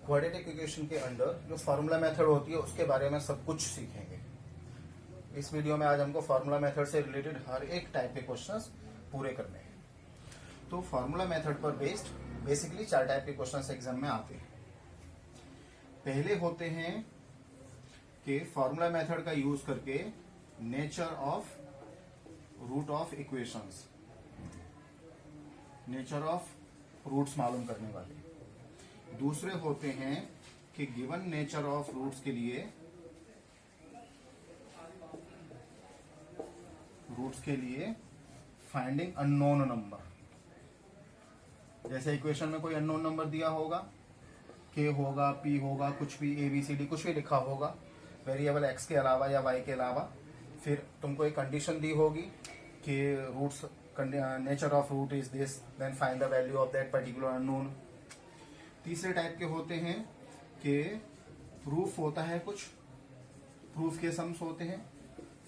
Quadratic equation के अंदर जो फार्मूला मेथड होती है उसके बारे में सब कुछ सीखेंगे। इस वीडियो में आज हमको फार्मूला मेथड से रिलेटेड हर एक टाइप के क्वेश्चंस पूरे करने हैं। तो फार्मूला मेथड पर बेस्ड बेसिकली 4 टाइप के क्वेश्चंस एग्जाम में आते हैं। पहले होते हैं कि फार्मूला मेथड का यूज करके nature of root of equations, nature of roots मालूम करने वाले। दूसरे होते हैं कि गिवन नेचर ऑफ रूट्स के लिए फाइंडिंग अननोन नंबर। जैसे इक्वेशन में कोई अननोन नंबर दिया होगा, के होगा, पी होगा, कुछ भी ABCD कुछ भी लिखा होगा वेरिएबल x के अलावा या y के अलावा। फिर तुमको एक कंडीशन दी होगी कि roots nature of root is this, then find the value of that particular unknown. तीसरे टाइप के होते हैं कि प्रूफ होता है, कुछ प्रूफ के सम्स होते हैं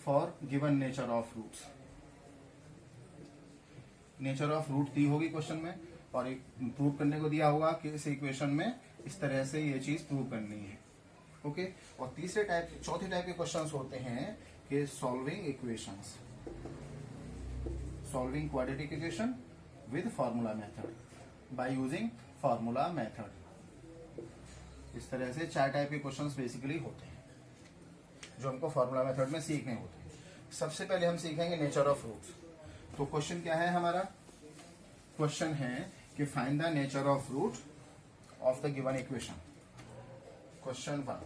for given nature of roots. Nature of root दी होगी क्वेश्चन में और एक प्रूव करने को दिया होगा कि इस इक्वेशन में इस तरह से ये चीज प्रूव करनी है। ओके। और चौथे टाइप के क्वेश्चंस होते हैं कि solving equations, solving quadratic equation with formula method by using formula method. इस तरह से 4 टाइप के क्वेश्चंस बेसिकली होते हैं जो हमको फार्मूला मेथड में सीखने होते हैं। सबसे पहले हम सीखेंगे नेचर ऑफ रूट्स। तो क्वेश्चन क्या है हमारा? क्वेश्चन है कि find the nature of root of the given equation. Question 1,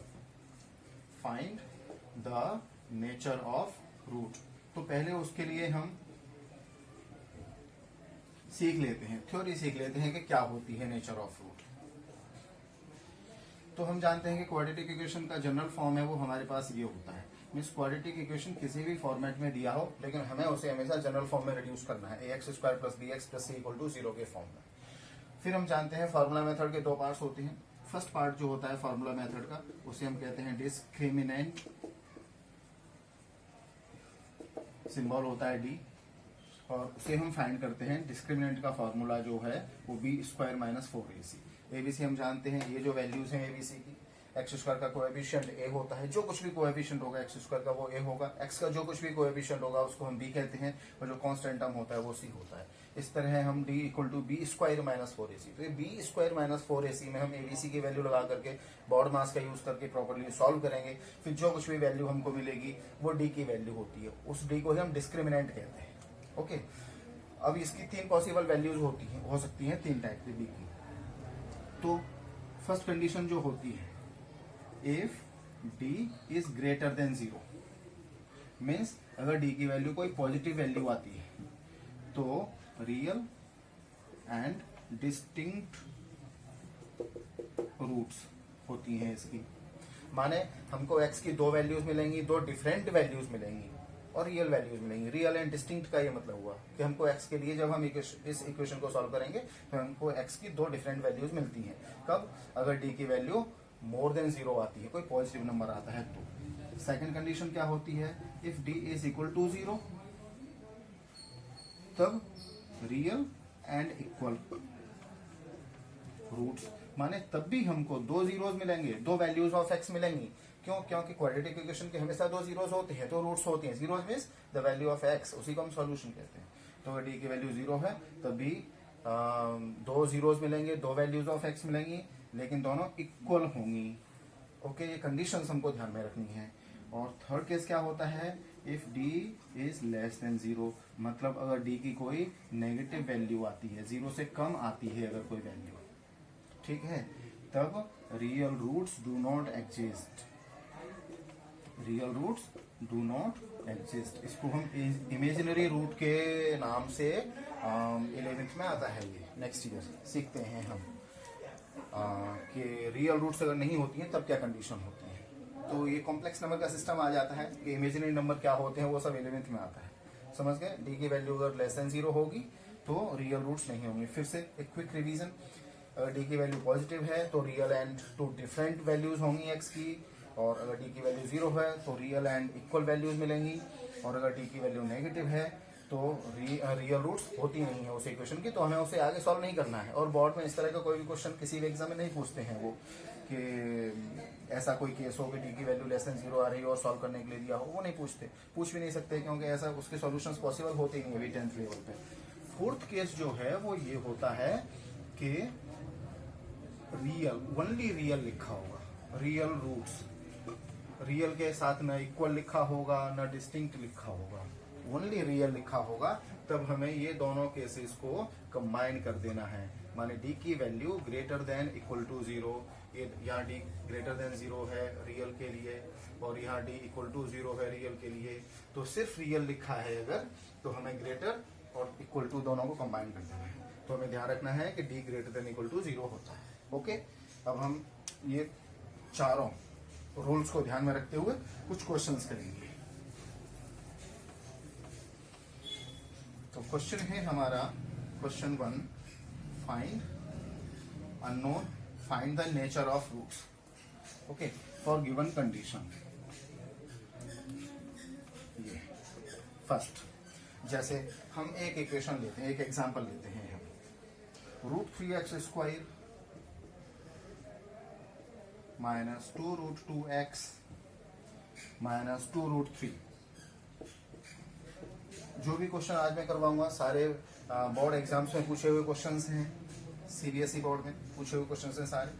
find the nature of root. तो पहले उसके लिए हम सीख लेते हैं, थ्योरी सीख लेते हैं कि क्या होती है नेचर ऑफ रूट। तो हम जानते हैं कि क्वाड्रेटिक इक्वेशन का जनरल फॉर्म है वो हमारे पास ये होता है। मीन्स क्वाड्रेटिक इक्वेशन किसी भी फॉर्मेट में दिया हो लेकिन हमें उसे हमेशा जनरल फॉर्म में रिड्यूस करना है, ax² + bx + c = 0 के फॉर्म में। फिर हम जानते हैं फार्मूला मेथड के 2 पार्ट्स होते हैं। फर्स्ट पार्ट जो होता है फार्मूला मेथड का उसे हम कहते हैं डिस्क्रिमिनेंट, सिंबल होता है D, और उसे हम फाइंड करते हैं। डिस्क्रिमिनेंट का फॉर्मूला जो है वो b² - 4ac। ABC हम जानते हैं, ये जो वैल्यूज हैं ABC की, x² का कोएफिशिएंट a होता है, जो कुछ भी कोएफिशिएंट होगा x² का वो a होगा, x का जो कुछ भी कोएफिशिएंट होगा उसको हम b कहते हैं, और जो कांस्टेंट टर्म होता है वो c होता है। इस तरह हम d = b² - 4ac। तो ये b² - 4ac में हम ABC की वैल्यू लगा करके बॉड मास का यूज करके प्रॉपर्ली सॉल्व करेंगे। फिर जो कुछ भी वैल्यू हमको मिलेगी वो d की वैल्यू होती है, उस d को ही हम डिस्क्रिमिनेंट कहते हैं। ओके। अब इसकी 3 पॉसिबल वैल्यूज हो सकती हैं 3 टाइप की b की। तो फर्स्ट कंडीशन जो होती है, if d is greater than 0, means अगर d की वैल्यू कोई पॉजिटिव वैल्यू आती है तो रियल एंड डिस्टिंक्ट रूट्स होती हैं इसकी। माने हमको x की 2 वैल्यूज मिलेंगी, 2 डिफरेंट वैल्यूज मिलेंगी और रियल वैल्यूज मिलेंगी। रियल एंड डिस्टिंक्ट का ये मतलब हुआ कि हमको x के लिए जब हम इस इक्वेशन को सॉल्व करेंगे तो हमको x की 2 डिफरेंट वैल्यूज मिलती हैं। कब? अगर d की वैल्यू मोर देन 0 आती है, कोई पॉजिटिव नंबर आता है तो। सेकंड कंडीशन क्या होती है? If d is equal to 0, तब रियल एंड इक्वल रूट्स, माने तब भी हमको 2 जीरोज मिलेंगे, 2 वैल्यूज ऑफ x मिलेंगी। क्यों? क्योंकि क्वाड्रेटिक इक्वेशन के हमेशा 2 जीरोज होते हैं, 2 रूट्स होती हैं। Zeros means the value of x, उसी को हम सॉल्यूशन कहते हैं। तो अगर d की वैल्यू 0 है तब भी 2 जीरोज मिलेंगे, 2 वैल्यूज ऑफ x मिलेंगी, लेकिन दोनों इक्वल होंगी। ओके, ये कंडीशंस हमको ध्यान में रखनी है। और थर्ड केस क्या होता है? If d is less than 0, मतलब अगर d की कोई नेगेटिव वैल्यू आती है, 0 से कम आती है अगर कोई वैल्यू, ठीक है, तब real roots do not exist. Real roots do not exist, इसको हम इमेजिनरी रूट के नाम से 11th में आता है, ये नेक्स्ट ईयर सीखते हैं हम कि रियल रूट्स अगर नहीं होती हैं तब क्या कंडीशन होती है। तो ये कॉम्प्लेक्स नंबर का सिस्टम आ जाता है कि इमेजिनरी नंबर क्या होते हैं वो सब 11th में आता है। समझ गए? d की वैल्यू अगर लेस देन 0 होगी तो रियल रूट्स नहीं होंगे। फिर से एक क्विक रिवीजन, अगर d की वैल्यू पॉजिटिव है तो रियल एंड 2 डिफरेंट वैल्यूज होंगी x की, और अगर d की वैल्यू 0 है तो रियल एंड इक्वल वैल्यूज मिलेंगी, और अगर d की वैल्यू नेगेटिव है तो रियल रूट्स होती नहीं है उस इक्वेशन की, तो हमें उसे आगे सॉल्व नहीं करना है। और बोर्ड में इस तरह का कोई भी क्वेश्चन किसी भी एग्जाम में नहीं पूछते हैं वो कि ऐसा कोई केस हो कि डी की वैल्यू लेस देन 0 आ रही हो और सॉल्व करने के लिए दिया हो, वो नहीं पूछते, पूछ भी नहीं सकते, क्योंकि ऐसा उसके सॉल्यूशंस पॉसिबल होते ही नहीं अभी 10th लेवल पे। फोर्थ केस जो है वो ये होता है कि रियल, ओनली रियल लिखा होगा, रियल रूट्स, रियल के साथ न इक्वल लिखा होगा न डिस्टिंक्ट लिखा होगा, ओनली रियल लिखा होगा, तब हमें ये दोनों केसेस को कंबाइन कर देना है। माने डी की value greater than equal to 0, ये यहाँ डी ग्रेटर देन 0 है रियल के लिए और यहाँ डी इक्वल टू 0 है रियल के लिए, तो सिर्फ रियल लिखा है अगर, तो हमें ग्रेटर और इक्वल टू दोनों को कंबाइन कर देना है। तो हमें ध्यान रखना है कि d greater than equal to 0 होता है। ओके, अब हम ये चारों रूल्स को ध्यान में रखते हुए कुछ क्वेश्चंस करेंगे। तो क्वेश्चन है हमारा question 1, find unknown, find the nature of roots. Okay, for given condition. ये फर्स्ट, जैसे हम एक इक्वेशन लेते हैं, एक एग्जांपल लेते हैं, √3x² माइनस 2√2x माइनस 2√3। जो भी क्वेश्चन आज मैं करवाऊंगा सारे बोर्ड एग्जाम्स में पूछे हुए क्वेश्चंस हैं, सीबीएसई बोर्ड में पूछे हुए क्वेश्चंस हैं सारे।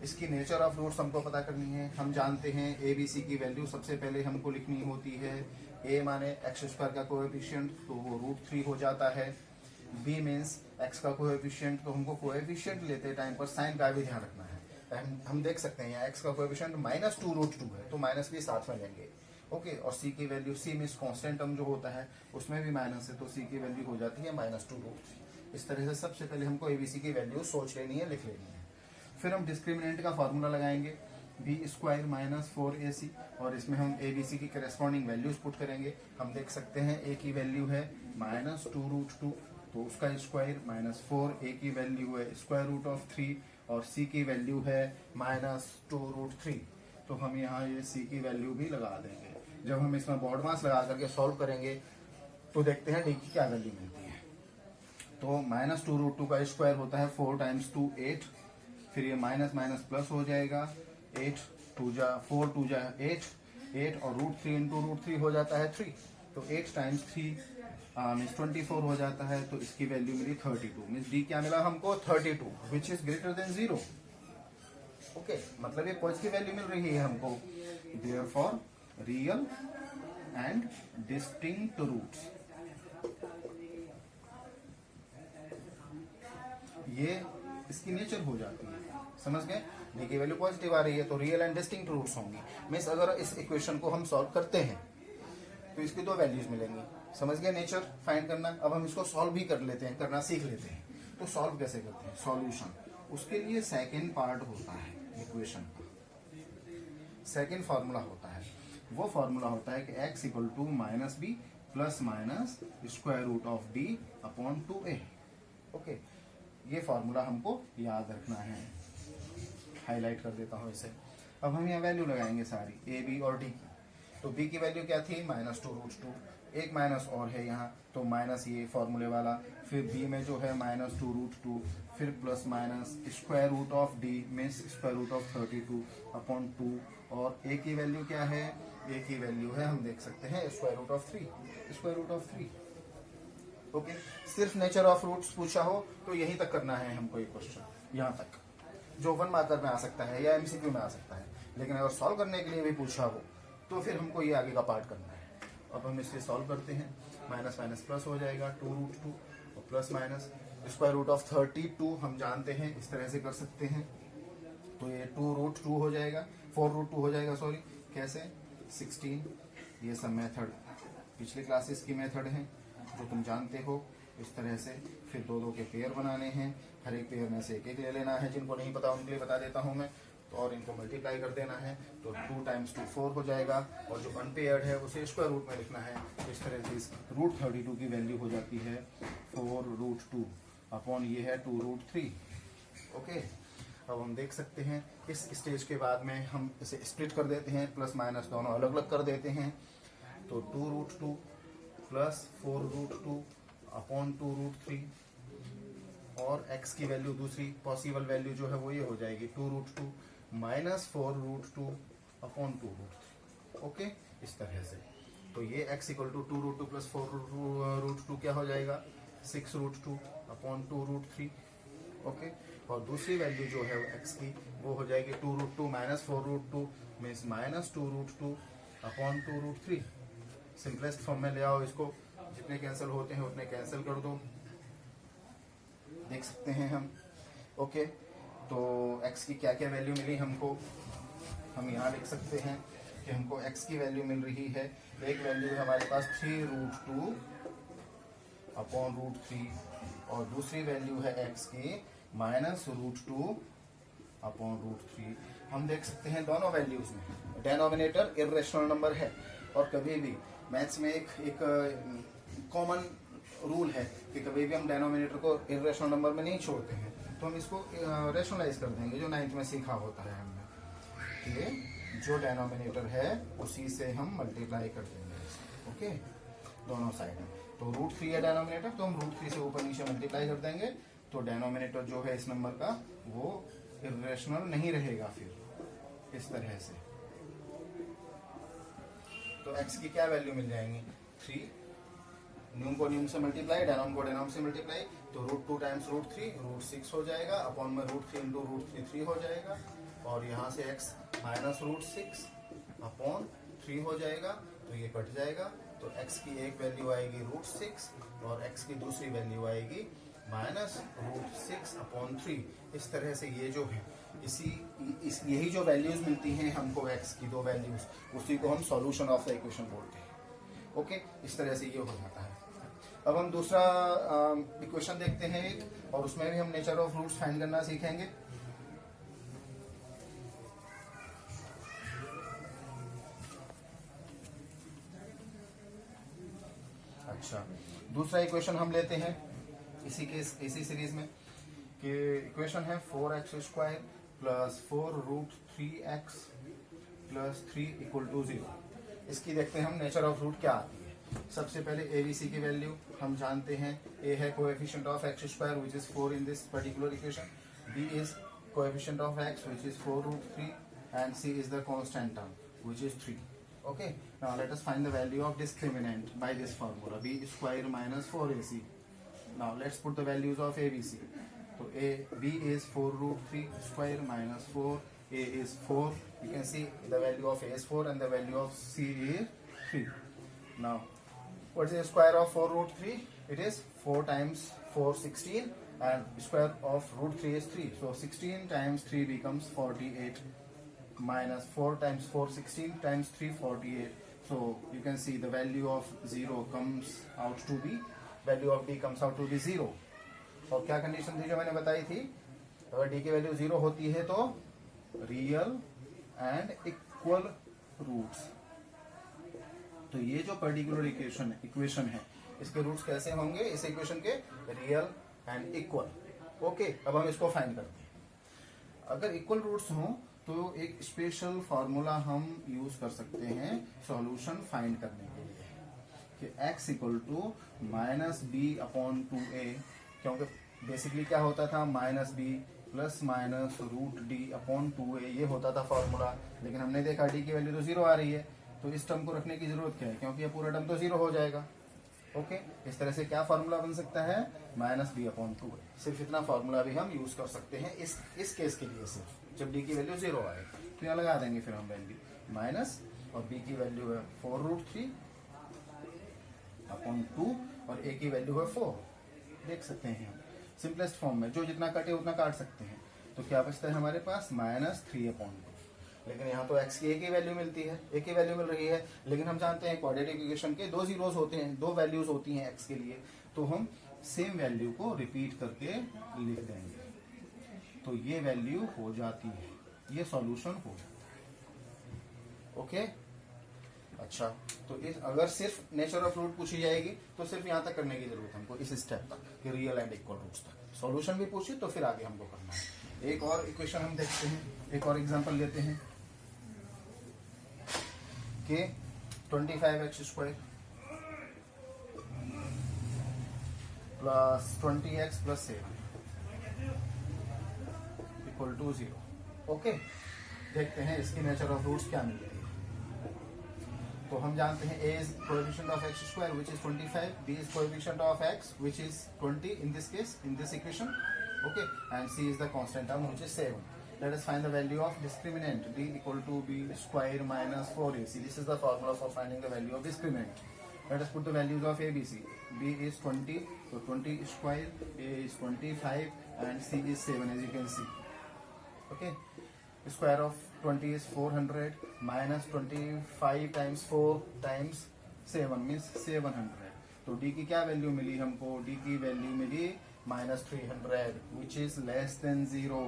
इसकी नेचर ऑफ रूट्स हमको पता करनी है। हम जानते हैं एबीसी की वैल्यू सबसे पहले हमको लिखनी होती है। ए माने x² का कोएफिशिएंट, तो वो √3 हो जाता है। बी मीन्स x का कोएफिशिएंट, तो हमको कोएफिशिएंट लेते टाइम पर साइन का भी ध्यान रखना है। हम देख सकते हैं यहाँ x का कोएफिशिएंट -2√2 है, तो माइनस भी साथ में लेंगे। ओके, और c की value, c means constant term जो होता है उसमें भी माइनस है, तो c की वैल्यू हो जाती है -2√3। इस तरह से सबसे पहले हमको एबीसी की वैल्यू सोच लेनी है, लिख लेनी है। फिर हम डिस्क्रिमिनेंट का फॉर्मूला लगाएंगे, b² - 4ac, और इसमें हम एबीसी की करेस्पॉन्डिंग वैल्यूज पुट करेंगे। हम देख सकते हैं a की वैल्यू है -2√2, तो उसका स्क्वायर -4, a की वैल्यू है √3 और c की वैल्यू है -2√3, तो हम यहाँ ये c की वैल्यू भी लगा देंगे। जब हम इसमें बॉड मास लगा करके सॉल्व करेंगे तो देखते हैं d की क्या वैल्यू मिलती है। तो -2√2 का स्क्वायर होता है 4 × 2 8, फिर ये माइनस माइनस प्लस हो जाएगा, 8 2 जा 4 2 जा 8 और √3 × √3 हो जाता है 3, तो 8 × 3 मीन्स 24 हो जाता है। तो इसकी वैल्यू मिली 32, मीन्स डी क्या मिला हमको 32, which is greater than 0। Okay, मतलब ये पॉजिटिव वैल्यू मिल रही है हमको। Therefore real and distinct roots, ये इसकी नेचर हो जाती है। समझ गए, डी की वैल्यू पॉजिटिव आ रही है तो रियल एंड डिस्टिंक्ट रूट्स होंगी। मीन्स अगर इस इक्वेशन को हम सॉल्व करते हैं तो इसकी दो वैल्यूज मिलेंगी। समझ गए नेचर फाइंड करना। अब हम इसको सॉल्व भी कर लेते हैं, करना सीख लेते हैं। तो सॉल्व कैसे करते हैं, सॉल्यूशन, उसके लिए सेकेंड पार्ट होता है इक्वेशन का, सेकेंड फॉर्मूला होता है। वो फॉर्मूला होता है कि x = -b ± √d/2a। ओके, ये फॉर्मूला हमको याद रखना है। हाईलाइट कर देता हूँ इसे। अब हम यहाँ वैल्यू लगाएंगे सारी a, b और d की। तो b की वैल्यू क्या थी -2√2, एक माइनस और है यहाँ, तो माइनस ये फॉर्मूले वाला, फिर b में जो है -2√2, फिर प्लस माइनस √d मीन्स √32/2, और a की वैल्यू क्या है, a की वैल्यू है हम देख सकते हैं √3। ओके, सिर्फ नेचर ऑफ रूट्स पूछा हो तो यहीं तक करना है हमको ये क्वेश्चन, यहाँ तक, जो 1 मार्कर में आ सकता है या एमसीक्यू में आ सकता है। लेकिन अगर सॉल्व करने के लिए भी पूछा हो तो फिर हमको ये आगे का पार्ट करना है। अब हम इसे सॉल्व करते हैं, माइनस माइनस प्लस हो जाएगा 2√2 और प्लस माइनस √32 हम जानते हैं, इस तरह से कर सकते हैं। तो ये 2√2 हो जाएगा, 4√2 हो जाएगा, सॉरी, कैसे 16। ये सब मेथड पिछले क्लासेस की मेथड है जो तुम जानते हो। इस तरह से फिर दो दो के पेयर बनाने हैं, हर एक पेयर में से एक एक ले लेना है। जिनको नहीं पता उनके लिए बता देता हूँ मैं, तो और इनको मल्टीप्लाई कर देना है, तो 2 × 2 4 हो जाएगा, और जो अनपेयर्ड है उसे स्क्वायर रूट में लिखना है। तो इस तरह से इस √32 की वैल्यू हो जाती है 4√2 अपॉन ये है 2√3। ओके, अब हम देख सकते हैं इस स्टेज के बाद में हम इसे स्प्लिट कर देते हैं, प्लस माइनस दोनों अलग अलग कर देते हैं। तो 2√2 प्लस 4√2 अपॉन 2√3, और x की वैल्यू दूसरी पॉसिबल वैल्यू जो है वो ये हो जाएगी 2√2 -4√2 अपॉन 2√3। ओके, इस तरह से। तो ये x इक्वल टू 2√2 प्लस 4√2 क्या हो जाएगा, 6√2 अपॉन 2√3। ओके, और दूसरी वैल्यू जो है x की वो हो जाएगी 2√2 minus 4√2 means -2√2 upon 2√3। Simplest form में ले आओ इसको, जितने कैंसिल होते हैं उतने कैंसिल कर दो, देख सकते हैं हम। ओके, तो x की क्या क्या वैल्यू मिली हमको, हम यहाँ लिख सकते हैं कि हमको x की वैल्यू मिल रही है, एक वैल्यू है हमारे पास 3√2 अपॉन √3 और दूसरी वैल्यू है x की -√2 अपॉन √3। हम देख सकते हैं दोनों वैल्यूज में डेनोमिनेटर इर्रेशनल नंबर है, और कभी भी मैथ्स में एक कॉमन रूल है कि कभी भी हम डेनोमिनेटर को इर्रेशनल नंबर में नहीं छोड़ते हैं, तो हम इसको रेशनलाइज कर देंगे, जो 9th में सीखा होता है हमने कि जो डेनोमिनेटर है उसी से हम मल्टीप्लाई कर देंगे। ओके, दोनों साइड में। तो √3 है डेनोमिनेटर, तो हम √3 से ऊपर नीचे मल्टीप्लाई कर देंगे, तो डेनोमिनेटर जो है इस नंबर का वो इर्रेशनल नहीं रहेगा फिर इस तरह से। तो x की क्या वैल्यू मिल जाएंगी, 3, न्यूम को न्यूम से मल्टीप्लाई, डेनोम को डेनोम से मल्टीप्लाई, तो √2 टाइम्स √3 √6 हो जाएगा, अपॉन में √3 इंटू √3 3 हो जाएगा, और यहाँ से x -√6 अपॉन 3 हो जाएगा, तो ये कट जाएगा। तो x की एक वैल्यू आएगी √6 और x की दूसरी वैल्यू आएगी -√6 अपॉन 3। इस तरह से ये जो है यही जो वैल्यूज मिलती हैं हमको x की दो वैल्यूज, उसी को हम सॉल्यूशन ऑफ द इक्वेशन बोलते हैं। ओके, इस तरह से ये हो जाता है। अब हम दूसरा इक्वेशन देखते हैं एक, और उसमें भी हम नेचर ऑफ रूट्स फाइंड करना सीखेंगे। अच्छा, दूसरा इक्वेशन हम लेते हैं इसी सीरीज में कि इक्वेशन है 4x² plus 4√3x plus 3 equal to 0। इसकी देखते हैं हम नेचर ऑफ रूट क्या आती है। सबसे पहले ABC की वैल्यू हम जानते हैं, A है coefficient of x² which is 4 in this particular equation, B is coefficient of x which is 4√3 and C is the constant term which is 3। Okay, now let us find the value of discriminant by this formula, b square minus 4ac. Now let's put the values of ABC. So b is 4√3 square minus 4, a is 4, you can see the value of a is 4 and the value of c is 3. Now what is the square of 4√3? It is 4 times 4 16 and square of √3 is 3, so 16 times 3 becomes 48 minus 4 times 4 16 times 3 48. So you can see the value of 0 comes out to be, value of d comes out to be 0. और क्या condition थी जो मैंने बताई थी, अगर d की value 0 होती है तो रियल एंड इक्वल रूट्स। तो ये जो पर्टिकुलर इक्वेशन है इसके रूट्स कैसे होंगे, इस इक्वेशन के रियल एंड इक्वल। ओके, अब हम इसको फाइंड करते हैं। अगर इक्वल रूट्स हों तो एक स्पेशल फॉर्मूला हम यूज कर सकते हैं सॉल्यूशन फाइंड करने के लिए कि x equal to -b upon 2a, क्योंकि बेसिकली क्या होता था -b plus minus √d upon 2a, ये होता था फॉर्मूला। लेकिन हमने देखा d की वैल्यू तो 0 आ रही है, तो इस टर्म को रखने की जरूरत क्या है, क्योंकि ये पूरा टर्म तो 0 हो जाएगा। ओके, इस तरह से क्या फॉर्मूला बन सकता है, -b अपॉन 2a। सिर्फ इतना फॉर्मूला भी हम यूज कर सकते हैं इस केस के लिए, सिर्फ जब d की वैल्यू 0 आए तो यहाँ लगा देंगे फिर हम वैल्यू माइनस, और b की वैल्यू है 4√3 अपॉन 2 और a की वैल्यू है 4। देख सकते हैं हम सिंपलेस्ट फॉर्म में, जो जितना कटे उतना काट सकते हैं। तो क्या बचता है हमारे पास -3 अपॉन 2। लेकिन यहाँ तो x की एक ही वैल्यू मिलती है, एक ही वैल्यू मिल रही है, लेकिन हम जानते हैं क्वाड्रेटिक इक्वेशन के 2 जीरोस होते हैं, 2 वैल्यूज होती हैं x के लिए, तो हम सेम वैल्यू को रिपीट करके लिख देंगे, तो ये वैल्यू हो जाती है, ये सॉल्यूशन हो जाता है। ओके, अच्छा, तो अगर सिर्फ नेचर ऑफ रूट पूछी जाएगी तो सिर्फ यहाँ तक करने की जरूरत है हमको, इस स्टेप तक कि रियल एंड इक्वल रूट्स तक। सॉल्यूशन भी पूछी तो फिर आगे हमको करना है। एक और इक्वेशन हम देखते हैं, एक और एग्जांपल लेते हैं कि 25x² plus 20x plus 7 equal to 0। Okay, देखते हैं इसकी नेचर ऑफ रूट्स क्या मिल रही है। तो हम जानते हैं a is coefficient of x square which is 25, b is coefficient of x which is 20 in this case, in this equation, okay, and c is the constant term which is 7. Let us find the value of discriminant. D equal to b square minus 4ac. This is the formula for finding the value of discriminant. Let us put the values of a, b, c. b is 20, so 20 square, a is 25, and c is 7, as you can see. Okay. Square of 20 is 400, minus 25 times 4 times 7 means 700. तो d की क्या value मिली हमको? d की value milli -300, which is less than 0.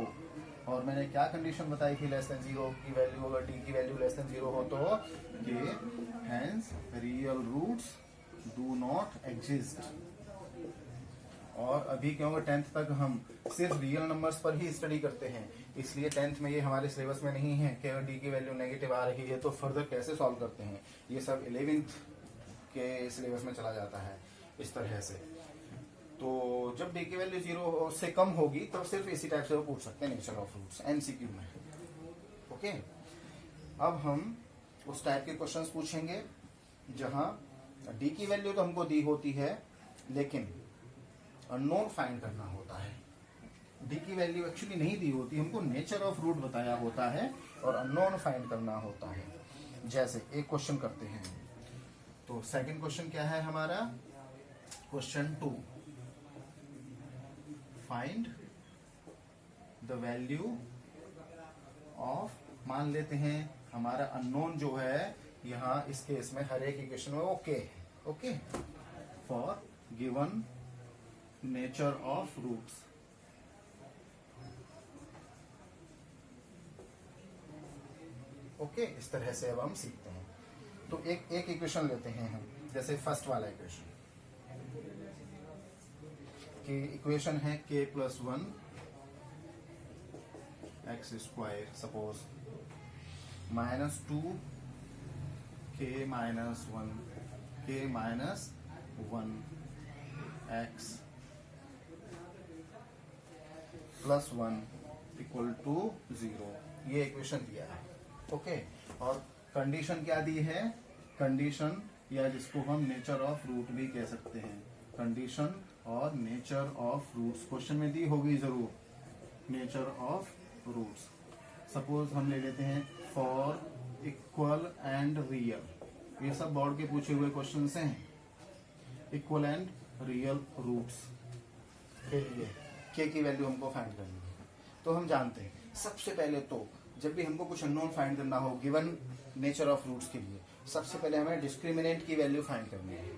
और मैंने क्या condition बताई थी लेस देन 0 की वैल्यू, अगर d की वैल्यू लेस देन 0 हो तो कि hence real roots do not exist. और अभी क्योंकि 10th तक हम सिर्फ रियल नंबर्स पर ही स्टडी करते हैं, इसलिए 10th में ये हमारे सिलेबस में नहीं है कि अगर d की वैल्यू नेगेटिव आ रही है तो फर्दर कैसे सॉल्व करते हैं. ये सब 11th के सिलेबस में चला जाता है इस तरह से. तो जब d की वैल्यू 0 से कम होगी तो सिर्फ इसी टाइप से वो पूछ सकते हैं नेचर ऑफ रूट्स एमसीक्यू में. ओके, अब हम उस टाइप के क्वेश्चंस पूछेंगे जहां d की वैल्यू तो हमको दी होती है लेकिन अननोन फाइंड करना होता है. d की वैल्यू एक्चुअली नहीं दी होती, हमको नेचर ऑफ रूट बताया होता है और अननोन फाइंड करना होता है. जैसे एक क्वेश्चन करते हैं. तो सेकंड क्वेश्चन क्या है हमारा? Question 2, find the value of, मान लेते हैं हमारा अननोन जो है यहाँ इस केस में हर एक इक्वेशन में ओके है. Okay, for given nature of roots. Okay, इस तरह से अब हम सीखते हैं. तो एक इक्वेशन लेते हैं हम, जैसे फर्स्ट वाला इक्वेशन की इक्वेशन है k plus 1 x square suppose minus 2 k minus 1 k minus 1 x plus 1 equal to 0. ये इक्वेशन दिया है. ओके, और कंडीशन क्या दी है? कंडीशन, या जिसको हम नेचर ऑफ रूट भी कह सकते हैं, कंडीशन और नेचर ऑफ रूट्स क्वेश्चन में दी होगी जरूर. नेचर ऑफ रूट्स सपोज हम ले लेते हैं फॉर इक्वल एंड रियल. ये सब बोर्ड के पूछे हुए क्वेश्चन हैं. इक्वल एंड रियल रूट्स के लिए k की वैल्यू हमको फाइंड करनी है. तो हम जानते हैं सबसे पहले तो जब भी हमको कुछ अननोन फाइंड करना हो गिवन नेचर ऑफ रूट्स के लिए, सबसे पहले हमें डिस्क्रिमिनेंट की वैल्यू फाइंड करनी है.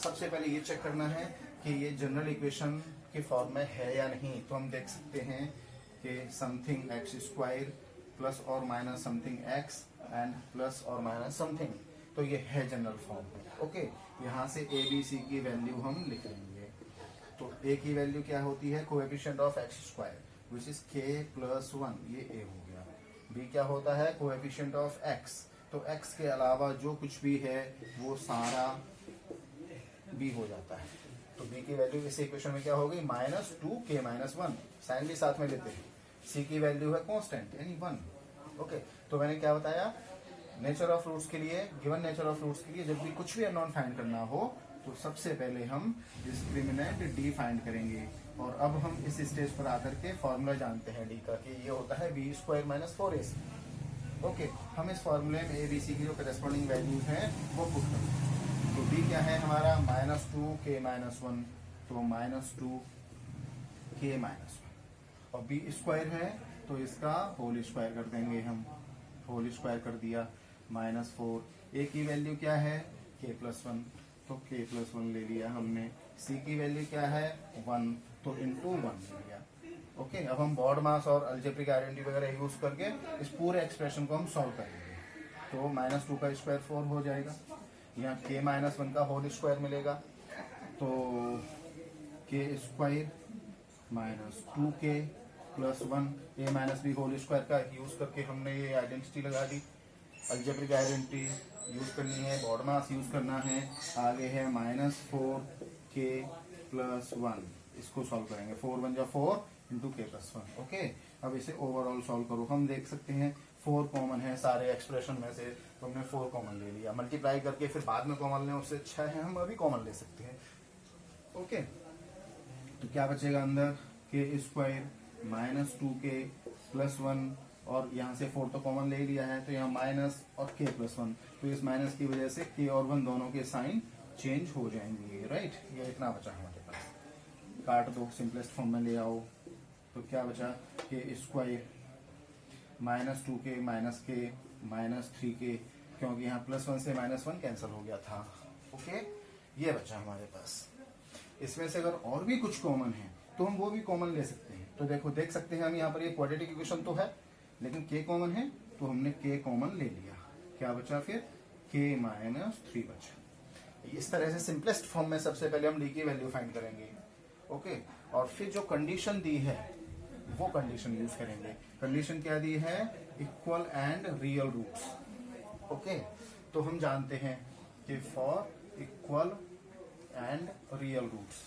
सबसे पहले ये चेक करना है कि ये जनरल इक्वेशन के फॉर्म में है या नहीं. तो हम देख सकते हैं कि समथिंग एक्स स्क्वायर प्लस और minus something x and plus और माइनस समथिंग, तो ये है जनरल फॉर्म. ओके, यहाँ से ए बी सी की वैल्यू हम लिख लेंगे. तो a की वैल्यू क्या होती है? Coefficient of x square which is k plus 1, ये a हो गया. b क्या होता है? Coefficient of x. तो x के अलावा जो कुछ भी है वो सारा b हो जाता है. तो b की वैल्यू इस इक्वेशन में क्या होगी? -2k minus 1. साइन भी साथ में लेते हैं. c की वैल्यू है कांस्टेंट यानी 1. ओके, तो मैंने क्या बताया? नेचर ऑफ रूट्स के लिए, गिवन नेचर ऑफ रूट्स के लिए जब भी कुछ भी अननोन फाइंड करना हो तो सबसे पहले हम डिस्क्रिमिनेंट d फाइंड करेंगे. और अब हम इस स्टेज पर आकर के फॉर्मूला जानते हैं d का कि ये होता है b square minus 4ac. Okay, हम इस फॉर्मूले में a b c की जो करस्पॉन्डिंग वैल्यूज हैं वो पुट करेंगे. तो b क्या है हमारा? -2k माइनस 1, तो -2k माइनस 1. और b स्क्वायर है तो इसका होल स्क्वायर कर देंगे हम. होल स्क्वायर कर दिया. -4. a की वैल्यू क्या है? k प्लस 1, तो k प्लस 1 ले लिया हमने. c की वैल्यू क्या है? 1, तो इंटू 1 ले लिया. ओके, अब हम बॉड मास और अलजेब्रिक आइडेंटिटी वगैरह यूज करके इस पूरे एक्सप्रेशन को हम सॉल्व करेंगे. तो -2 का स्क्वायर 4 हो जाएगा. यहाँ k माइनस 1 का होल स्क्वायर मिलेगा. तो k square minus 2k plus 1, a minus b whole square का यूज करके हमने ये आइडेंटिटी लगा दी. अलजेब्रिक आइडेंटिटी यूज करनी है, बॉड मास यूज करना है. आगे है -4k प्लस 1. इसको सॉल्व करेंगे. 4 1 जा 4 इंटू k प्लस 1. ओके, अब इसे ओवरऑल सॉल्व करो. हम देख सकते हैं 4 कॉमन है सारे एक्सप्रेशन में से, तो हमने 4 कॉमन ले लिया। मल्टीप्लाई करके फिर बाद में कॉमन लें उससे अच्छा है हम अभी कॉमन ले सकते हैं। ओके, तो क्या बचेगा अंदर, के स्क्वायर माइनस 2k प्लस 1, और यहाँ से 4 तो कॉमन ले लिया है, तो यहाँ माइनस और k प्लस 1, तो इस माइनस की वजह से k और 1 दोनों के साइन चेंज हो जाएंगे, राइट। ये इतना बचा हमारे पास, काट दो, सिंपलेस्ट फॉर्म में ले आओ, तो क्या बचा, के square minus 2k minus k minus 3k, क्योंकि यहाँ प्लस 1 से माइनस 1 कैंसिल हो गया था। ओके, ये बचा हमारे पास। इसमें से अगर और भी कुछ कॉमन है तो हम वो भी कॉमन ले सकते हैं। तो देखो, देख सकते हैं हम यहाँ पर ये क्वाड्रेटिक इक्वेशन तो है, लेकिन k कॉमन है, तो हमने k कॉमन ले लिया। क्या बचा फिर, k माइनस 3 बचा। इस तरह से सिंपलेस्ट फॉर्म में सबसे पहले हम d की वैल्यू फाइंड करेंगे। ओके, और फिर जो कंडीशन दी है वो कंडीशन यूज करेंगे। कंडीशन क्या दी है, equal and real roots. Okay, तो हम जानते हैं कि for equal and real roots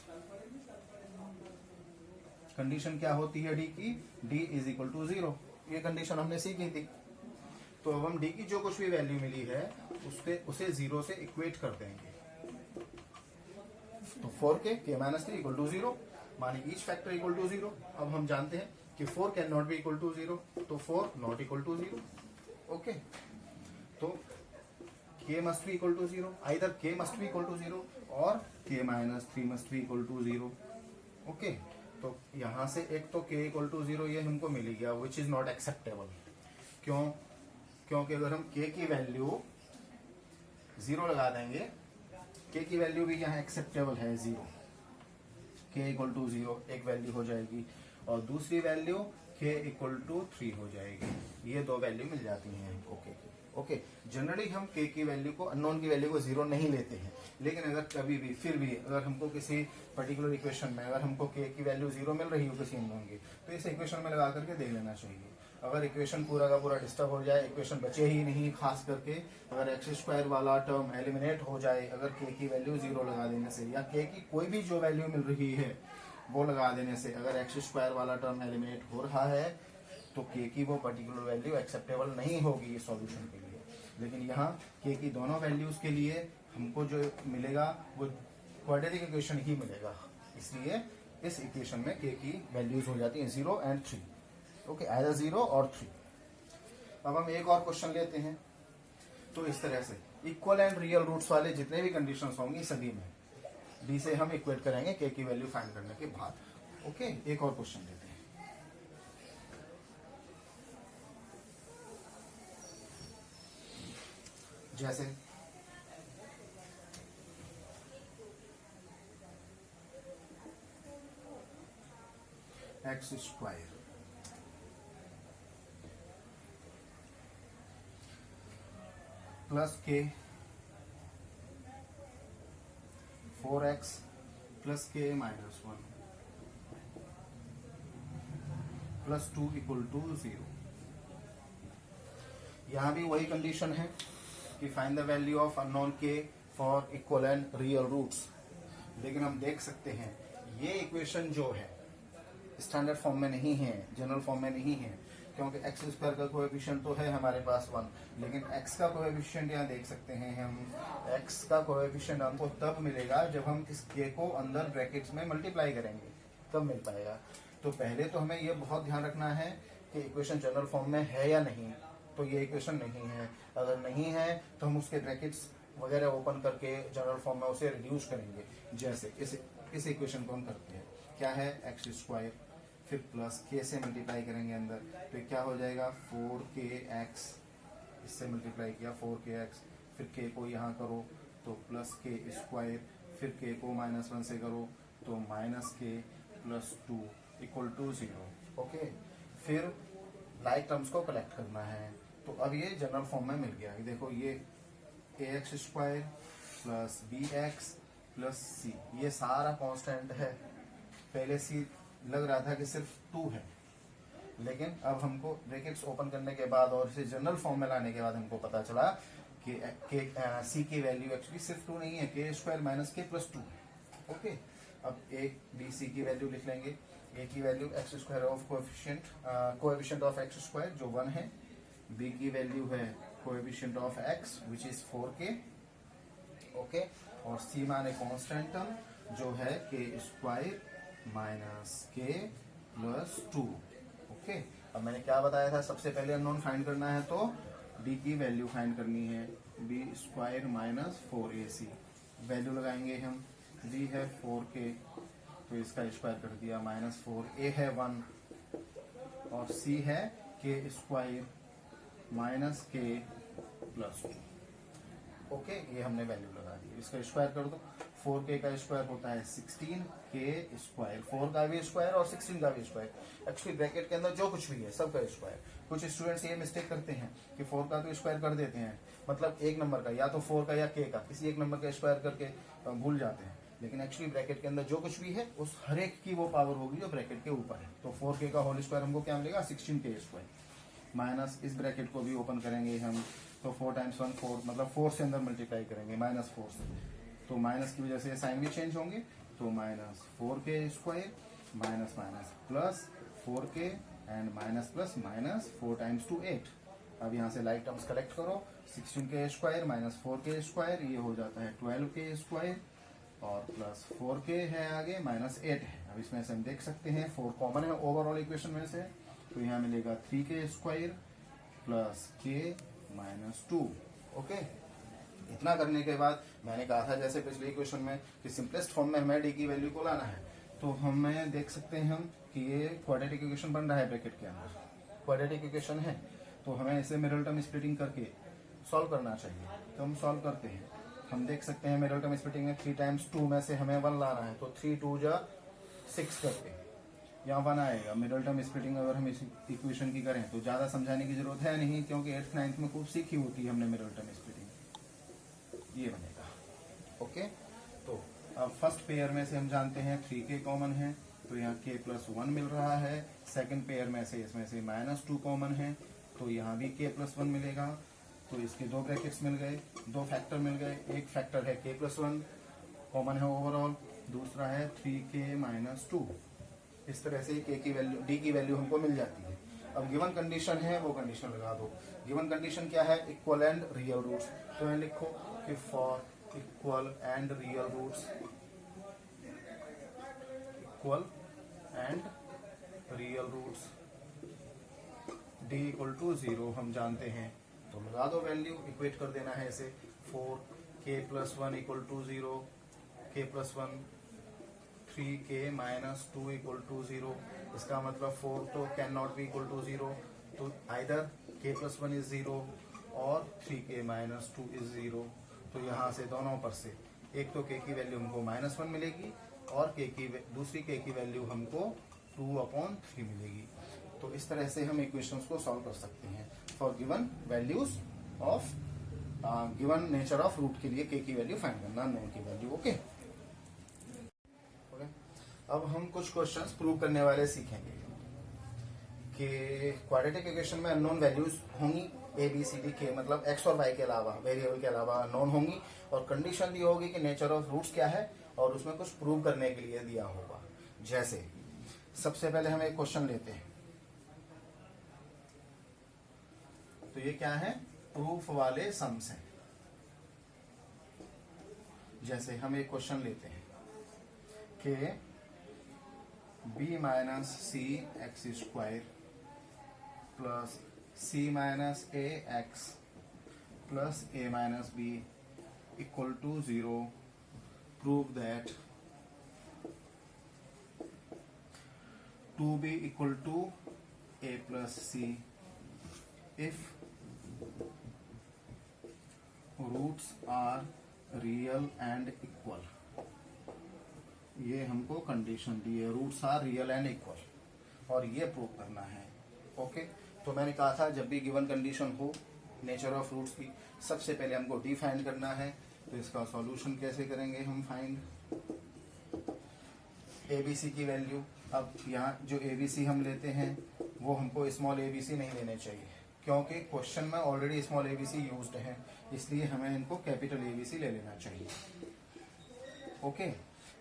condition क्या होती है डी की, डी इज इक्वल टू 0। ये कंडीशन हमने सीखी थी। तो अब हम डी की जो कुछ भी वैल्यू मिली है उसे 0 से इक्वेट कर देंगे। तो 4k k minus 3 equal to 0, मानी ईच फैक्टर इक्वल टू 0। अब हम जानते हैं कि 4 can not be equal to 0, तो 4 नॉट इक्वल टू 0। ओके, तो k must be equal to 0, either k must be equal to 0 और k minus 3 must be equal to 0। Okay, तो यहां से एक तो k इक्वल टू 0 ये हमको मिल गया, विच इज नॉट एक्सेप्टेबल। क्यों, क्योंकि अगर हम k की वैल्यू 0 लगा देंगे, k की वैल्यू भी यहाँ एक्सेप्टेबल है 0, k इक्वल टू 0 एक वैल्यू हो जाएगी, और दूसरी वैल्यू k इक्वल टू 3 हो जाएगी। ये दो वैल्यू मिल जाती हैं हमको k की। ओके, जनरली हम k की वैल्यू को, अननोन की वैल्यू को 0 नहीं लेते हैं, लेकिन अगर कभी भी फिर भी अगर हमको किसी पर्टिकुलर इक्वेशन में अगर हमको k की वैल्यू 0 मिल रही हो किसी अननोन की, तो इस इक्वेशन में लगा करके देख लेना चाहिए। अगर इक्वेशन पूरा का पूरा डिस्टर्ब हो जाए, इक्वेशन बचे ही नहीं, खास करके अगर एक्स स्क्वायर वाला टर्म एलिमिनेट हो जाए, अगर k की वैल्यू 0 लगा देने से, या k की कोई भी जो वैल्यू मिल रही है वो लगा देने से, अगर एक्स स्क्वायर वाला टर्म एलिमिनेट हो रहा है, तो k की वो पर्टिकुलर वैल्यू एक्सेप्टेबल नहीं होगी इस सॉल्यूशन के लिए। लेकिन यहाँ k की दोनों वैल्यूज के लिए हमको जो मिलेगा वो क्वाड्रेटिक इक्वेशन ही मिलेगा, इसलिए इस इक्वेशन में k की वैल्यूज हो जाती हैं 0 एंड 3। ओके, आइदर 0 और 3। अब हम एक और क्वेश्चन लेते हैं। तो इस तरह से इक्वल एंड रियल रूट्स वाले जितने भी कंडीशंस होंगी सभी में डी से हम इक्वेट करेंगे k की वैल्यू फाइंड करने के बाद। ओके, एक और क्वेश्चन लेते हैं। जैसे x square plus k 4x plus k minus 1 plus 2 equal to 0। यहां भी वही कंडीशन है कि find the value of unknown k for equal and real roots. लेकिन हम देख सकते हैं ये इक्वेशन जो है स्टैंडर्ड फॉर्म में नहीं है, जनरल फॉर्म में नहीं है, क्योंकि एक्स स्क्वायर का कोएफिशिएंट तो है हमारे पास 1, लेकिन एक्स का कोएफिशिएंट यहाँ देख सकते हैं हम। एक्स का कोएफिशिएंट हमको तब मिलेगा जब हम इस के को अंदर ब्रैकेट्स में मल्टीप्लाई करेंगे, तब मिल पाएगा। तो पहले तो हमें ये बहुत ध्यान रखना है कि इक्वेशन जनरल फॉर्म में है या नहीं। तो ये इक्वेशन नहीं है, अगर नहीं है तो हम उसके ब्रैकेट्स वगैरह ओपन करके जनरल फॉर्म में उसे रिड्यूस करेंगे। जैसे इस इक्वेशन को हम करते हैं, क्या है एक्स स्क्वायर, फिर प्लस k से मल्टीप्लाई करेंगे अंदर, तो क्या हो जाएगा 4kx, इससे मल्टीप्लाई किया 4kx, फिर k को यहाँ करो तो प्लस k स्क्वायर, फिर k को माइनस 1 से करो तो minus k plus 2 equal to 0। Okay, फिर लाइक टर्म्स को कलेक्ट करना है। तो अब ये जनरल फॉर्म में मिल गया। देखो ये ax square plus bx plus c, ये सारा कांस्टेंट है। पहले c लग रहा था कि सिर्फ 2 है, लेकिन अब हमको ब्रैकेट्स ओपन करने के बाद और इसे जनरल फॉर्म में लाने के बाद हमको पता चला कि c की वैल्यू एक्चुअली सिर्फ 2 नहीं है, k square minus k plus 2। Okay, अब a b c की वैल्यू लिख लेंगे। a की value x square of coefficient of x square जो 1 है, बी की वैल्यू है coefficient of x which is 4k, okay, और सी माने कांस्टेंट टर्म जो है के स्क्वायर माइनस के प्लस 2, ओके। अब मैंने क्या बताया था, सबसे पहले अननोन फाइंड करना है तो डी की वैल्यू फाइंड करनी है, B square minus 4ac, value लगाएंगे हम, बी है 4k तो इसका स्क्वायर कर दिया माइनस 4, ए है 1 और सी है के स्क्वायर माइनस के प्लस 2, ओके। ये हमने वैल्यू लगा दी, इसका स्क्वायर कर दो, 4k का स्क्वायर होता है 16, के स्क्वायर 4 का भी स्क्वायर और 16 का भी स्क्वायर, एक्चुअली ब्रैकेट के अंदर जो कुछ भी है सब का स्क्वायर। कुछ स्टूडेंट्स ये मिस्टेक करते हैं कि 4 का तो स्क्वायर कर देते हैं, मतलब एक नंबर का या तो 4 का या k का किसी एक नंबर का स्क्वायर करके भूल जाते हैं, लेकिन एक्चुअली ब्रैकेट के अंदर जो कुछ भी है उस हर एक की वो पावर होगी जो ब्रैकेट के ऊपर है। तो 4k का होल स्क्वायर हमको क्या मिलेगा, 16k स्क्वायर, माइनस इस ब्रैकेट को भी ओपन करेंगे हम तो 4 टाइम्स 1 4, मतलब 4 से अंदर मल्टीप्लाई करेंगे माइनस 4 से, तो माइनस की वजह से साइन भी चेंज होंगे, तो minus 4k square minus minus plus 4k and minus plus minus 4 times 2 8। अब यहाँ से लाइक टर्म्स कलेक्ट करो, 16k square minus 4k square ये हो जाता है 12k स्क्वायर और प्लस 4k है आगे माइनस 8 है। अब इसमें से हम देख सकते हैं 4 कॉमन है ओवरऑल इक्वेशन में से, तो यहाँ मिलेगा 3k square plus k minus 2, okay. इतना करने के बाद मैंने कहा था जैसे पिछले इक्वेशन में कि सिंपलेस्ट फॉर्म में हमें डी की वैल्यू को लाना है, तो हमें देख सकते हैं हम कि ये क्वाड्रेटिक इक्वेशन बन रहा है ब्रैकेट के अंदर, क्वाड्रेटिक इक्वेशन है, तो हमें इसे मिडल टर्म स्प्लिटिंग करके सॉल्व करना चाहिए। तो हम सॉल्व करते हैं, हम देख सकते हैं मिडल टर्म स्प्लिटिंग में 3 टाइम्स 2 में से हमें 1 लाना है, तो 3 2 जा 6 करके यहाँ 1 आएगा। मिडल टर्म स्प्लिटिंग अगर हम इस इक्वेशन की करें तो ज्यादा समझाने की जरूरत है नहीं, क्योंकि 8th 9th में खूब सीखी होती है हमने मिडल टर्म स्प्लिटिंग, ये बनेगा, ओके। तो अब फर्स्ट पेयर में से हम जानते हैं 3k कॉमन है, तो यहाँ k प्लस 1 मिल रहा है। सेकंड पेयर में से इसमें से माइनस 2 कॉमन है, तो यहाँ भी k प्लस 1 मिलेगा, तो इसके दो ब्रैकेट्स मिल गए, दो फैक्टर मिल गए, एक फैक्टर है k प्लस 1 कॉमन है ओवरऑल, दूसरा है 3k माइनस 2। इस तरह से k की वैल्यू, d की वैल्यू हमको मिल जाती है। अब गिवन कंडीशन है वो कंडीशन लगा दो। गिवन कंडीशन क्या है, इक्वल एंड रियल रूट्स, तो यहाँ लिखो कि for equal and real roots, equal and real roots d equal to 0 हम जानते हैं, तो लगा दो वैल्यू, इक्वेट कर देना है इसे, 4k plus 1 equal to 0, k plus 1 3k minus 2 equal to 0, इसका मतलब 4 तो can not be equal to 0, तो आइदर k प्लस 1 इज 0 और 3k माइनस 2 इज 0। तो यहाँ से दोनों पर से एक तो k की वैल्यू हमको माइनस 1 मिलेगी और दूसरी k की वैल्यू हमको 2/3 मिलेगी। तो इस तरह से हम इक्वेशंस को सॉल्व कर सकते हैं for given values of given nature of root के लिए k की वैल्यू फाइंड करना, नोन की वैल्यू, ओके। अब हम कुछ क्वेश्चंस प्रूव करने वाले सीखेंगे कि क्वाड्रेटिक इक्वेशन में अननोन वैल्यूज होंगी, ए बी सी डी के, मतलब एक्स और वाई के अलावा, वेरिएबल के अलावा अननोन होंगी, और कंडीशन दी होगी कि नेचर ऑफ रूट्स क्या है, और उसमें कुछ प्रूव करने के लिए दिया होगा। जैसे सबसे पहले हम एक क्वेश्चन लेते हैं, तो ये क्या है, प्रूफ वाले सम्स हैं। जैसे हम एक क्वेश्चन लेते हैं कि b minus c x square plus c minus a x plus a minus b equal to 0, prove that 2b equal to a plus c if roots are real and equal. ये हमको condition दी है, roots are real and equal, और ये prove करना है, okay. तो मैंने कहा था जब भी गिवन कंडीशन हो नेचर ऑफ रूट्स की, सबसे पहले हमको डी फाइंड करना है। तो इसका सॉल्यूशन कैसे करेंगे हम फाइंड, एबीसी की वैल्यू। अब यहाँ जो एबीसी हम लेते हैं वो हमको स्मॉल एबीसी नहीं लेने चाहिए, क्योंकि क्वेश्चन में ऑलरेडी स्मॉल एबीसी यूज्ड है, इसलिए हमें इनको कैपिटल एबीसी ले लेना चाहिए, ओके।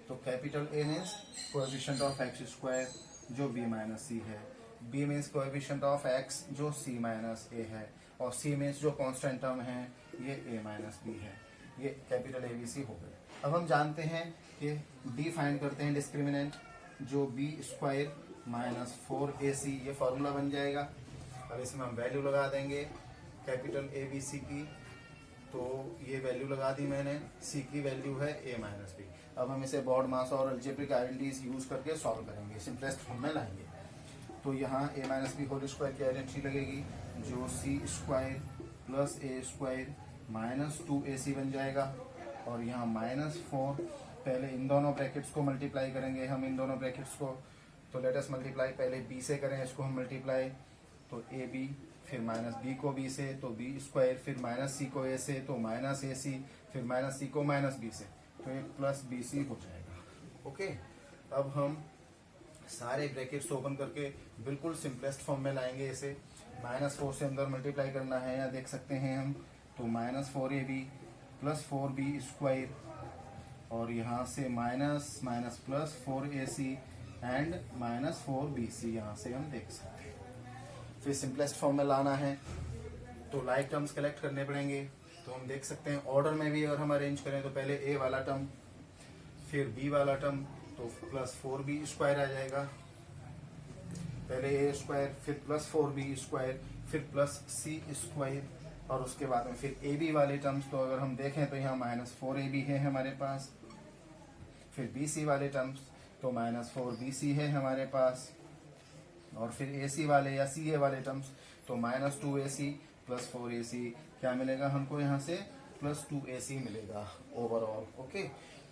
तो capital A means coefficient of x square जो b माइनस सी है, B means coefficient of x जो सी माइनस ए है, और सी मीन्स जो कांस्टेंट टर्म है ये ए माइनस बी है। ये कैपिटल ए बी सी हो गए। अब हम जानते हैं कि डी फाइंड करते हैं डिस्क्रिमिनेंट, जो बी स्क्वायर माइनस 4ac, ये फॉर्मूला बन जाएगा। अब इसमें हम वैल्यू लगा देंगे कैपिटल ए बी सी की, तो ये वैल्यू लगा दी मैंने, सी की वैल्यू है ए माइनस बी। अब हम इसे बॉड मास और अलजेब्रिक आइडेंटिटीज यूज करके सॉल्व करेंगे, सिंपलेस्ट फॉर्म में लाएंगे। तो यहाँ ए माइनस बी होल स्क्वायर की आइडेंटिटी लगेगी, जो सी square plus A square minus 2ac बन जाएगा, और यहाँ -4, पहले इन दोनों ब्रैकेट्स को मल्टीप्लाई करेंगे हम, इन दोनों ब्रैकेट्स को। तो लेट अस मल्टीप्लाई पहले b से करें, इसको हम मल्टीप्लाई, तो ए बी, फिर माइनस बी को b से तो बी स्क्वायर, फिर माइनस सी को a से तो माइनस ए सी, फिर माइनस सी को माइनस बी से, तो ये प्लस बी सी हो जाएगा। ओके, अब हम सारे ब्रैकेट्स ओपन करके बिल्कुल सिंपलेस्ट फॉर्म में लाएंगे इसे। -4 से अंदर मल्टीप्लाई करना है, या देख सकते हैं हम, तो -4ab प्लस 4b स्क्वायर, और यहाँ से minus minus plus 4ac and -4bc, यहाँ से हम देख सकते हैं। फिर सिंपलेस्ट फॉर्म में लाना है तो लाइक टर्म्स कलेक्ट करने पड़ेंगे। तो हम देख सकते हैं ऑर्डर में भी अगर हम अरेंज करें तो पहले a वाला टर्म, फिर b वाला टर्म, तो प्लस 4b स्क्वायर आ जाएगा। पहले a स्क्वायर, फिर प्लस 4b स्क्वायर, फिर प्लस c स्क्वायर, और उसके बाद में फिर ab वाले टर्म्स। तो अगर हम देखें तो यहाँ -4ab है हमारे पास, फिर bc वाले टर्म्स तो -4bc है हमारे पास, और फिर ac वाले या ca वाले टर्म्स तो -2ac प्लस 4ac, क्या मिलेगा हमको यहाँ से, प्लस 2ac मिलेगा overall. Okay,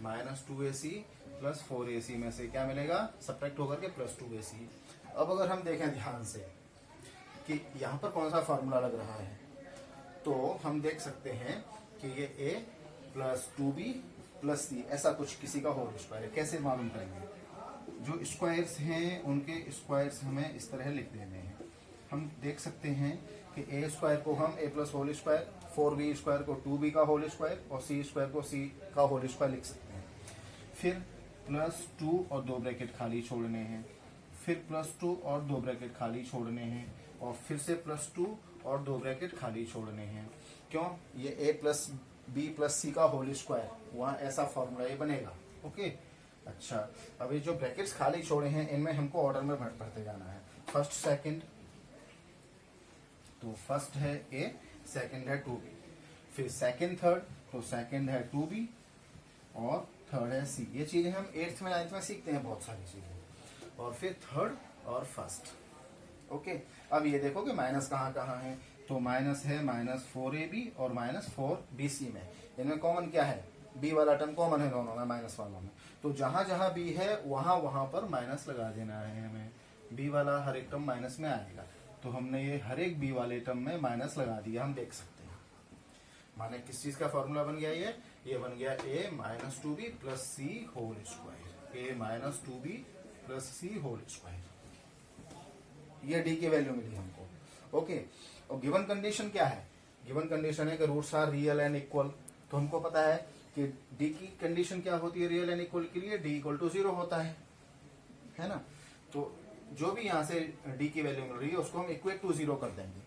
-2ac plus 4ac में से क्या मिलेगा, सब्ट्रैक्ट होकर के प्लस 2ac। अब अगर हम देखें ध्यान से कि यहाँ पर कौन सा फॉर्मूला लग रहा है, तो हम देख सकते हैं कि ये a plus 2b plus c, ऐसा कुछ किसी का होल स्क्वायर है। कैसे मालूम करेंगे, जो स्क्वायर्स हैं उनके स्क्वायर्स हमें इस तरह लिख देने हैं। हम देख सकते हैं कि a स्क्वायर को हम a plus whole square, 4b square को 2b का होल स्क्वायर, और c स्क्वायर को c का होल स्क्वायर लिख सकते हैं। फिर प्लस 2 और 2 ब्रैकेट खाली छोड़ने हैं, फिर प्लस 2 और 2 ब्रैकेट खाली छोड़ने हैं, और फिर से प्लस 2 और 2 ब्रैकेट खाली छोड़ने हैं। क्यों, ये a plus b plus c का होल स्क्वायर, वहाँ ऐसा फॉर्मूला ये बनेगा। ओके, अच्छा, अब ये जो ब्रैकेट्स खाली छोड़े हैं इनमें हमको ऑर्डर में भरते जाना है, फर्स्ट सेकंड। तो फर्स्ट है a, सेकंड है 2b, फिर सेकंड थर्ड, तो सेकंड है 2b, और थर्ड है c। ये चीजें हम 8th में 9th में सीखते हैं बहुत सारी चीजें। और फिर थर्ड और फर्स्ट। ओके, अब ये देखो कि माइनस कहाँ कहाँ है, तो माइनस है -4ab और -4bc में। इनमें कॉमन क्या है, b वाला टर्म कॉमन है दोनों में, माइनस वालों में। तो जहां जहां b है वहां वहां पर माइनस लगा देना है हमें। b वाला हर एक टर्म माइनस में आएगा, तो हमने ये हर एक b वाले टर्म में माइनस लगा दिया, हम देख सकते हैं। माने किस चीज का फॉर्मूला बन गया, ये बन गया a -2b plus c whole square, a -2b plus c whole square. ये d की वैल्यू मिली हमको। ओके, और गिवन कंडीशन क्या है, गिवन कंडीशन है कि roots are real and equal. तो हमको पता है कि d की कंडीशन क्या होती है रियल एंड इक्वल के लिए, d इक्वल टू 0 होता है ना। तो जो भी यहाँ से d की वैल्यू मिल रही है उसको हम इक्वल टू 0 कर देंगे,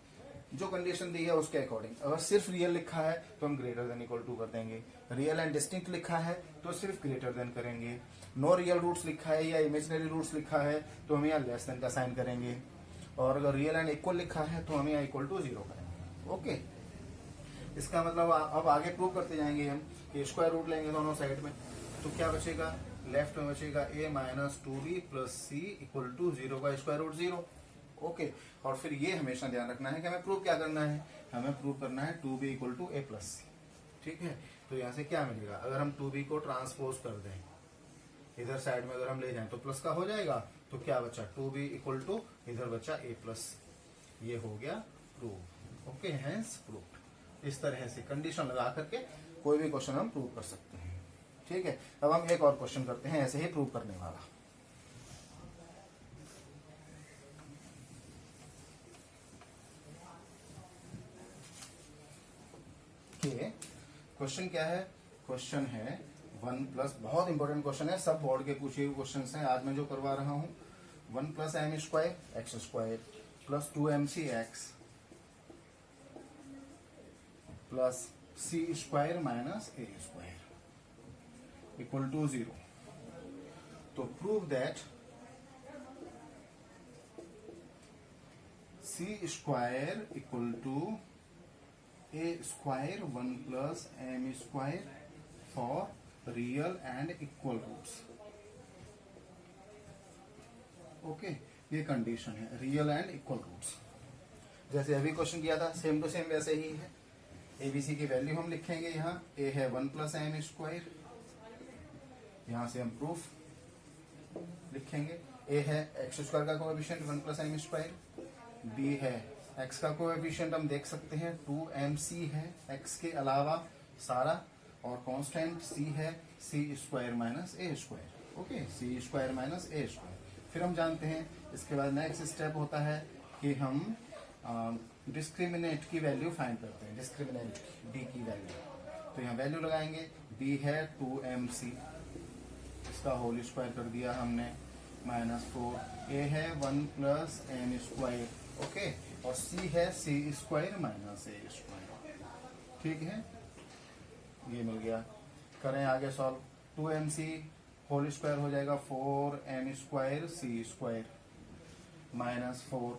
जो कंडीशन दी है उसके अकॉर्डिंग। अगर सिर्फ रियल लिखा है तो हम ग्रेटर देन इक्वल टू कर देंगे, रियल एंड डिस्टिंक्ट लिखा है तो सिर्फ ग्रेटर देन करेंगे, नो रियल रूट्स लिखा है या इमेजिनरी रूट्स लिखा है तो हम यहाँ लेस देन का साइन करेंगे, और अगर रियल एंड इक्वल लिखा है तो हम यहाँ इक्वल टू 0 करेंगे। ओके, इसका मतलब अब आगे प्रूव करते जाएंगे हम कि स्क्वायर रूट लेंगे दोनों साइड में, तो क्या बचेगा, लेफ्ट में बचेगा a -2b plus c equal to 0 का स्क्वायर रूट 0। ओके, और फिर ये हमेशा ध्यान रखना है कि हमें प्रूव क्या करना है, हमें प्रूव करना है 2b equal to a plus c। ठीक है, तो यहाँ से क्या मिलेगा, अगर हम 2b को ट्रांसपोज कर दें इधर साइड में, अगर हम ले जाएं तो प्लस का हो जाएगा, तो क्या बचा 2b इक्वल टू इधर बचा a प्लस, ये हो गया प्रूव। Okay, hence prove. इस तरह से कंडीशन लगा करके कोई भी क्वेश्चन हम प्रूव कर सकते हैं। ठीक है, अब हम एक और क्वेश्चन करते हैं ऐसे ही प्रूव करने वाला। क्वेश्चन क्या है, क्वेश्चन है 1 प्लस, बहुत इंपॉर्टेंट क्वेश्चन है, सब बोर्ड के पूछे हुए क्वेश्चन हैं आज मैं जो करवा रहा हूं। 1 plus M square x square plus 2mc x plus c square minus a square equal to 0. तो prove that c square equal to A square 1 plus M square for real and equal roots. Okay, ये condition है real and equal roots. जैसे अभी question किया था same to same वैसे ही है. ABC की वैल्यू हम लिखेंगे. यहाँ ए है 1 प्लस एम स्क्वायर, यहां से हम प्रूफ लिखेंगे. ए है एक्स स्क्वायर का coefficient 1 plus M square. B है एक्स का कोएफिशिएंट हम देख सकते हैं 2mc है एक्स के अलावा सारा, और कांस्टेंट सी है सी square minus a square. Okay, C square minus a square. फिर हम जानते हैं इसके बाद नेक्स्ट स्टेप होता है कि हम डिस्क्रिमिनेंट की वैल्यू फाइंड करते हैं. डिस्क्रिमिनेंट डी की वैल्यू, तो यहाँ वैल्यू लगाएंगे. बी है 2mc, इसका होल स्क्वायर कर दिया हमने -4. ए है 1 प्लस एम स्क्वायर. ओके, और सी है सी स्क्वायर माइनस ए स्क्वायर. ठीक है, ये मिल गया. करें आगे सॉल्व. 2mc होल स्क्वायर हो जाएगा 4m स्क्वायर सी स्क्वायर -4.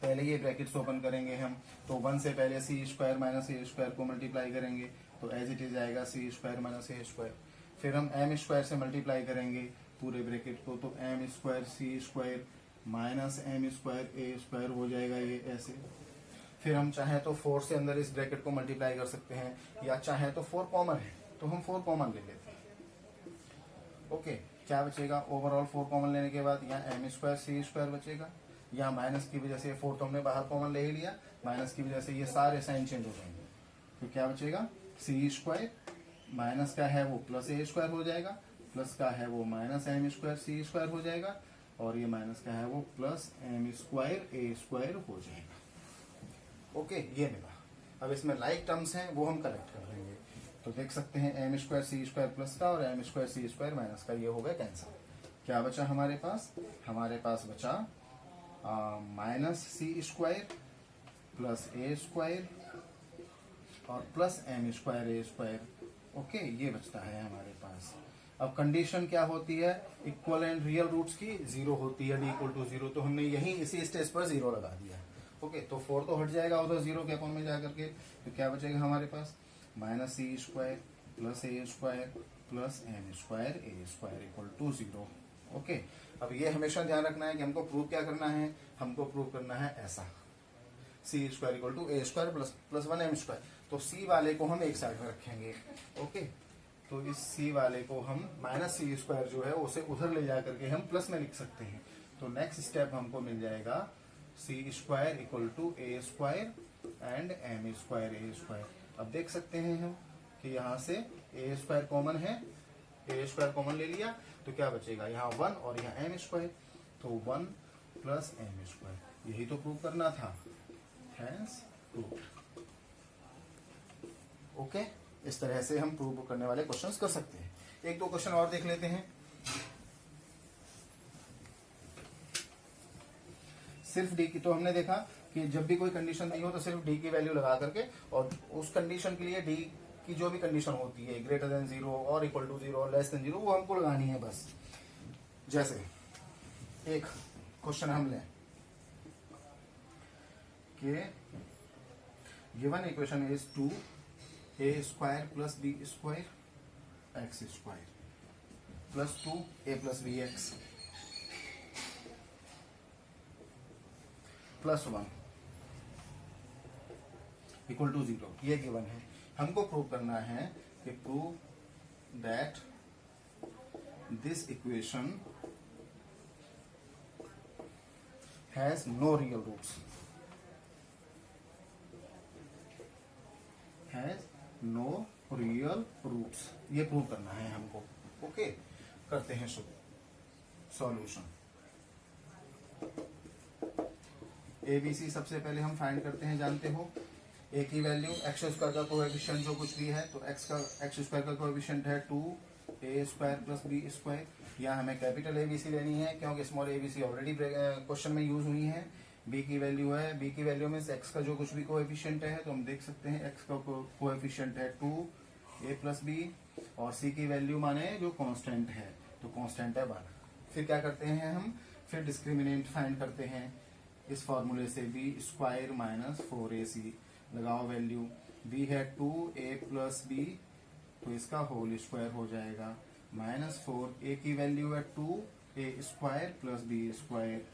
पहले ये ब्रैकेट्स ओपन करेंगे हम, तो 1 से पहले सी स्क्वायर माइनस ए स्क्वायर को मल्टीप्लाई करेंगे, तो एज इट इज आएगा सी स्क्वायर माइनस ए स्क्वायर. फिर हम एम स्क्वायर से मल्टीप्लाई करेंगे पूरे ब्रैकेट को, तो M square C square minus M square A square हो जाएगा ये ऐसे. फिर हम चाहें तो 4 से अंदर इस ब्रैकेट को मल्टीप्लाई कर सकते हैं, या चाहें तो 4 कॉमन है तो हम 4 कॉमन ले लेते हैं. ओके, क्या बचेगा ओवरऑल 4 कॉमन लेने के बाद? यहाँ एम स्क्वायर सी स्क्वायर बचेगा. यहाँ माइनस की वजह से 4 तो हमने बाहर कॉमन ले ही लिया, माइनस की वजह से ये सारे साइन चेंज हो जाएंगे. तो क्या बचेगा? सी स्क्वायर माइनस का है वो प्लस ए स्क्वायर हो जाएगा, प्लस का है वो माइनस एम स्क्वायर सी स्क्वायर हो जाएगा, और ये माइनस का है वो plus M square A square हो जाएगा. ओके, ये मिला. अब इसमें लाइक टर्म्स हैं वो हम कलेक्ट कर लेंगे. तो देख सकते हैं एम स्क्वायर सी स्क्वायर प्लस का और एम स्क्वायर सी स्क्वायर माइनस का, ये हो गया कैंसिल. क्या बचा हमारे पास? हमारे पास बचा minus C square plus A square और plus M square A square. Okay, ये बचता है हमारे पास. अब कंडीशन क्या होती है? इक्वल एंड रियल रूट्स की 0 होती है, डी इक्वल टू 0. तो हमने यही इसी स्टेज पर 0 लगा दिया. ओके, तो 4 तो हट जाएगा उधर 0 के अकाउंट में जाकर के. तो क्या बचेगा हमारे पास? Minus C square plus A square plus M square A square equal to 0. Okay, अब ये हमेशा ध्यान रखना है कि हमको प्रूव क्या करना है. हमको प्रूव करना है ऐसा, C square equal to A square plus 1 M square. तो सी वाले को हम एक साइड में रखेंगे. ओके, तो इस सी वाले को हम माइनस सी स्क्वायर जो है उसे उधर ले जा करके हम प्लस में लिख सकते हैं. तो नेक्स्ट स्टेप हमको मिल जाएगा C square equal to A square and M square A square. अब देख सकते हैं हम कि यहाँ से ए स्क्वायर कॉमन है, ए स्क्वायर कॉमन ले लिया, तो क्या बचेगा? यहाँ 1 और यहाँ एम स्क्वायर, तो 1 प्लस एम स्क्वायर. यही तो प्रूव करना था. Hence proved. ओके, इस तरह से हम प्रूव करने वाले क्वेश्चंस कर सकते हैं. एक दो क्वेश्चन और देख लेते हैं. सिर्फ डी की, तो हमने देखा कि जब भी कोई कंडीशन नहीं हो तो सिर्फ डी की वैल्यू लगा करके, और उस कंडीशन के लिए डी की जो भी कंडीशन होती है ग्रेटर देन 0 और इक्वल टू 0 और लेस देन 0 वो हमको लगानी है बस. जैसे एक क्वेश्चन हम लें कि given equation is 2a square plus b square x square plus 2a plus b x plus 1 equal to 0. ये गिवन है. हमको प्रूव करना है कि prove that this equation has no real roots. Has no real roots, ये prove करना है हमको. ओके, करते हैं सॉल्यूशन. एबीसी सबसे पहले हम फाइंड करते हैं. जानते हो ए की वैल्यू एक्स स्क्वायर का कोएफिशिएंट जो कुछ भी है, तो एक्स स्क्वायर का कोएफिशिएंट है 2, ए स्क्वायर प्लस बी स्क्वायर, या हमें कैपिटल ABC लेनी है क्योंकि स्मॉल ABC ऑलरेडी क्वेश्चन में यूज हुई है। b की वैल्यू है, b की वैल्यू में x का जो कुछ भी कोएफिशिएंट है तो हम देख सकते हैं x का कोएफिशिएंट है 2a प्लस बी, और c की वैल्यू माने जो कांस्टेंट है तो कांस्टेंट है 1। फिर क्या करते हैं हम, फिर डिस्क्रिमिनेंट फाइंड करते हैं इस फॉर्मूले से, b स्क्वायर माइनस 4ac लगाओ वैल्यू, b है 2a प्लस बी तो इसका होल स्क्वायर हो जाएगा माइनस 4, a की वैल्यू है 2a square plus b square,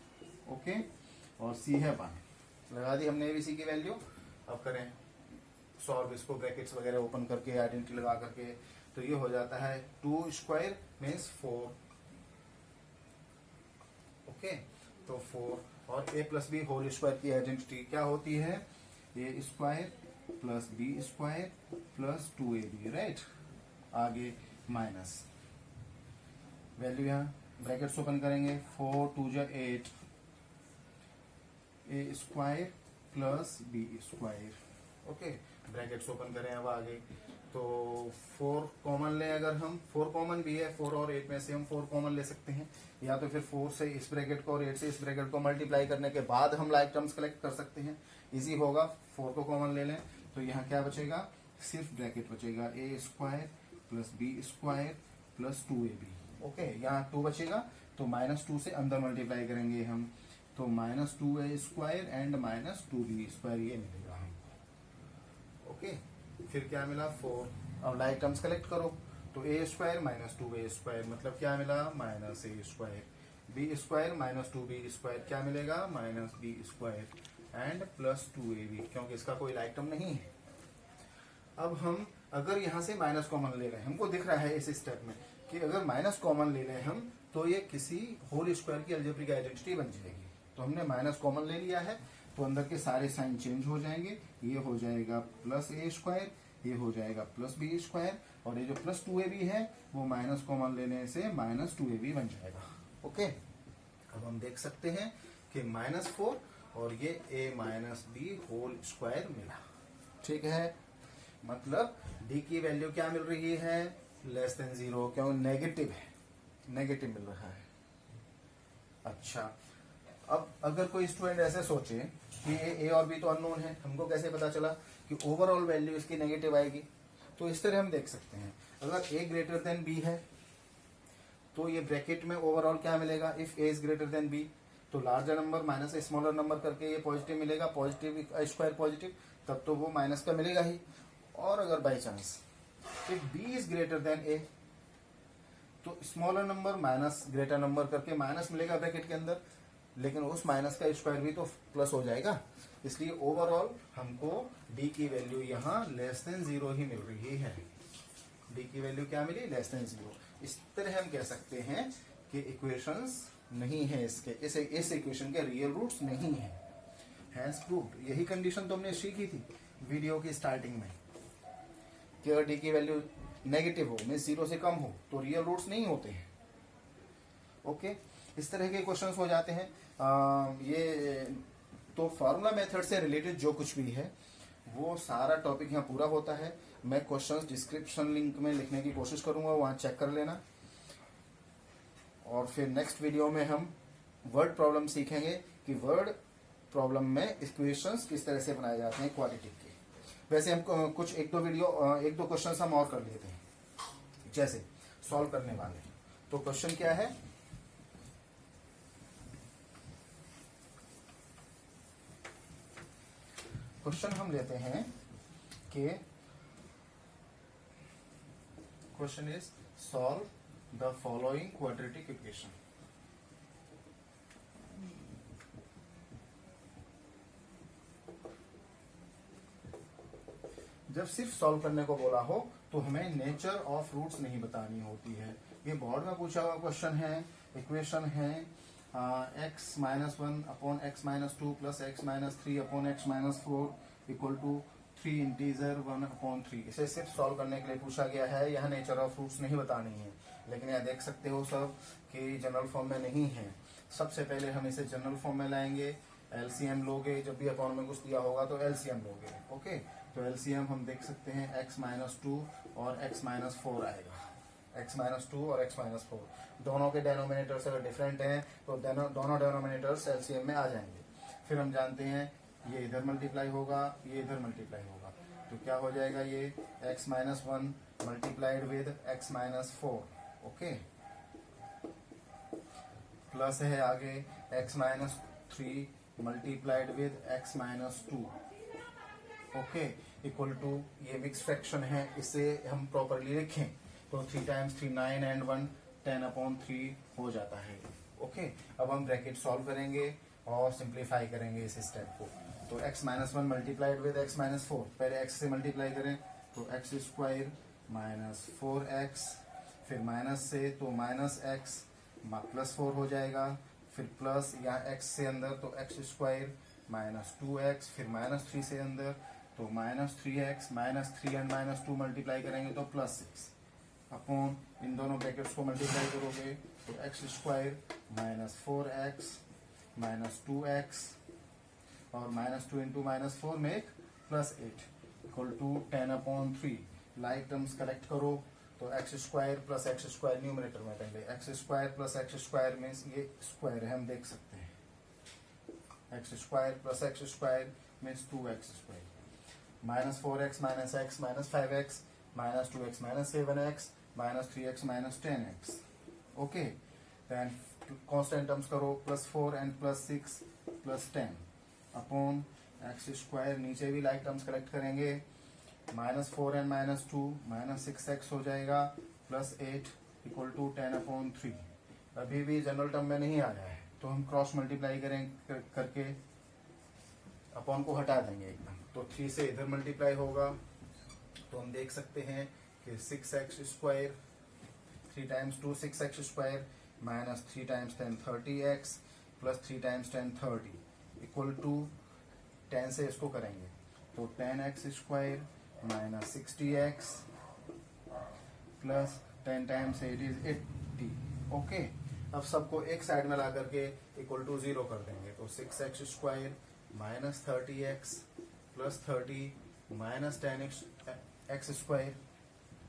okay, और c है 1। लगा दी हमने ABC की वैल्यू। अब करें सॉल्व इसको ब्रैकेट्स वगैरह ओपन करके आइडेंटिटी लगा करके, तो ये हो जाता है 2 स्क्वायर मीन्स 4, ओके, तो 4 और a plus b whole square की आइडेंटिटी क्या होती है, a square plus b square plus 2ab, right. आगे माइनस वैल्यू, यहाँ ब्रैकेट्स ओपन करेंगे, 4 2 जा 8, a square plus b square, okay, brackets open करें। अब आगे तो 4 कॉमन ले, अगर हम 4 कॉमन भी है, 4 और 8 में से हम 4 कॉमन ले सकते हैं, या तो फिर 4 से इस ब्रैकेट को और 8 से इस ब्रैकेट को मल्टीप्लाई करने के बाद हम लाइक टर्म्स कलेक्ट कर सकते हैं, इजी होगा। 4 को कॉमन ले लें तो यहाँ क्या बचेगा, सिर्फ ब्रैकेट बचेगा, a square plus b square plus 2ab, okay, यहाँ 2 बचेगा तो -2 से अंदर मल्टीप्लाई करेंगे हम, तो -2a square and -2b square ये मिलेगा हमको, ओके। फिर क्या मिला 4, अब लाइक टर्म्स कलेक्ट करो तो a स्क्वायर -2a स्क्वायर मतलब क्या मिला, -a square, b square -2b square क्या मिलेगा, -b square and plus 2ab, क्योंकि इसका कोई लाइक टर्म नहीं है। अब हम अगर यहाँ से माइनस कॉमन ले रहे हैं, हमको दिख रहा है इस स्टेप में कि अगर माइनस कॉमन ले रहे हैं हम तो ये किसी होल स्क्वायर की अलजेब्रिक आइडेंटिटी बन जाएगी। तो हमने माइनस कॉमन ले लिया है तो अंदर के सारे साइन चेंज हो जाएंगे, ये हो जाएगा प्लस a स्क्वायर, ये हो जाएगा प्लस बी स्क्वायर, और ये जो प्लस 2ab है वो माइनस कॉमन लेने से -2ab बन जाएगा, ओके। अब हम देख सकते हैं कि -4 और ये a minus b whole square मिला, ठीक है। मतलब d की वैल्यू क्या मिल रही है, लेस देन 0, क्यों, नेगेटिव है, नेगेटिव मिल रहा है। अच्छा, अब अगर कोई स्टूडेंट ऐसे सोचे कि a और b तो अननोन है, हमको कैसे पता चला कि ओवरऑल वैल्यू इसकी नेगेटिव आएगी, तो इस तरह हम देख सकते हैं, अगर a ग्रेटर देन b है तो ये ब्रैकेट में ओवरऑल क्या मिलेगा, if a is greater then b तो larger number minus smaller number करके ये पॉजिटिव मिलेगा, पॉजिटिव स्क्वायर पॉजिटिव, तब तो वो माइनस का मिलेगा ही। और अगर by chance if b is greater then a तो smaller number minus greater number करके माइनस मिलेगा ब्रैकेट के अंदर, लेकिन उस माइनस का स्क्वायर भी तो प्लस हो जाएगा, इसलिए ओवरऑल हमको d की वैल्यू यहाँ लेस देन 0 ही मिल रही है। d की वैल्यू क्या मिली, लेस देन 0। इस तरह हम कह सकते हैं कि इक्वेशंस नहीं है इसके, इस इक्वेशन के रियल रूट्स नहीं है, हैंस प्रूव्ड। यही कंडीशन तो हमने सीखी थी वीडियो की स्टार्टिंग में कि अगर d की वैल्यू नेगेटिव हो, मीन्स 0 से कम हो, तो रियल रूट्स नहीं होते हैं, ओके। इस तरह के क्वेश्चंस हो जाते हैं। ये तो फार्मूला मेथड से रिलेटेड जो कुछ भी है वो सारा टॉपिक यहाँ पूरा होता है। मैं क्वेश्चंस डिस्क्रिप्शन लिंक में लिखने की कोशिश करूंगा, वहां चेक कर लेना। और फिर नेक्स्ट वीडियो में हम वर्ड प्रॉब्लम सीखेंगे कि वर्ड प्रॉब्लम में इक्वेशंस किस तरह से बनाए जाते हैं क्वाड्रेटिक के। वैसे हम कुछ एक दो क्वेश्चंस हम और कर लेते हैं, जैसे सॉल्व करने वाले। तो क्वेश्चन क्या है, क्वेश्चन हम लेते हैं कि question is solve the following quadratic equation. जब सिर्फ सॉल्व करने को बोला हो तो हमें नेचर ऑफ रूट्स नहीं बतानी होती है। ये बोर्ड में पूछा हुआ क्वेश्चन है, इक्वेशन है x minus 1 upon x minus 2 plus x minus 3 upon x minus 4 equal to 3 integer 1 upon 3। इसे सिर्फ सॉल्व करने के लिए पूछा गया है, यहाँ नेचर ऑफ रूट्स नहीं बतानी है। लेकिन यहाँ देख सकते हो सब कि जनरल फॉर्म में नहीं है। सबसे पहले हम इसे जनरल फॉर्म में लाएंगे, एलसीएम लोगे, जब भी अपॉन में कुछ दिया होगा तो एलसीएम लोगे, ओके। तो एलसीएम हम देख सकते हैं x माइनस 2 और x माइनस 4 आएगा, x माइनस 2 और x माइनस 4 दोनों के डेनोमिनेटर्स अगर डिफरेंट हैं तो दोनों डेनोमिनेटर्स एलसीएम में आ जाएंगे। फिर हम जानते हैं ये इधर मल्टीप्लाई होगा, ये इधर मल्टीप्लाई होगा, तो क्या हो जाएगा ये x minus 1 multiplied with x minus 4, okay, plus है आगे x minus 3 multiplied with x minus 2, okay, equal to ये मिक्स फ्रैक्शन है, इसे हम प्रॉपरली लिखें तो 3 टाइम्स 3 9 एंड 1 10/3 हो जाता है, ओके। अब हम ब्रैकेट सॉल्व करेंगे और सिंप्लीफाई करेंगे इस स्टेप को। तो x minus 1 multiplied with x minus 4, पहले x से मल्टीप्लाई करें तो x स्क्वायर माइनस 4x, फिर माइनस से तो माइनस x प्लस 4 हो जाएगा, फिर प्लस यहाँ x से अंदर तो x स्क्वायर माइनस 2x, फिर माइनस 3 से अंदर तो minus 3x, minus 3 and minus 2 multiply करेंगे तो प्लस 6 अपॉन इन दोनों ब्रैकेट्स को मल्टीप्लाई करोगे तो x square minus 4x minus 2x और minus 2 into minus 4 make plus 8 equal to 10/3। Like terms collect करो तो x square plus x square numerator में पहले x square plus x square means ये स्क्वायर है, हम देख सकते हैं x square plus x square means 2x square minus 4x minus x minus 5x minus 2x minus 7x minus 3x minus 10x, okay. Then constant terms करो plus 4 and plus 6 plus 10 upon x square, नीचे भी like terms collect करेंगे minus 4 and minus 2 minus 6x हो जाएगा plus 8 equal to 10/3। अभी भी general term में नहीं आया है तो हम क्रॉस मल्टीप्लाई करके अपॉन को हटा देंगे एकदम, तो 3 से इधर मल्टीप्लाई होगा तो हम देख सकते हैं कि 6x square 3 times 2 6x square minus 3 times 10 30x plus 3 times 10 30 equal to 10 से इसको करेंगे तो 10x square minus 60x plus 10 times 8 is 80, okay. अब सबको एक साइड में ला करके इक्वल टू 0 कर देंगे तो 6x square minus 30x plus 30 minus 10x square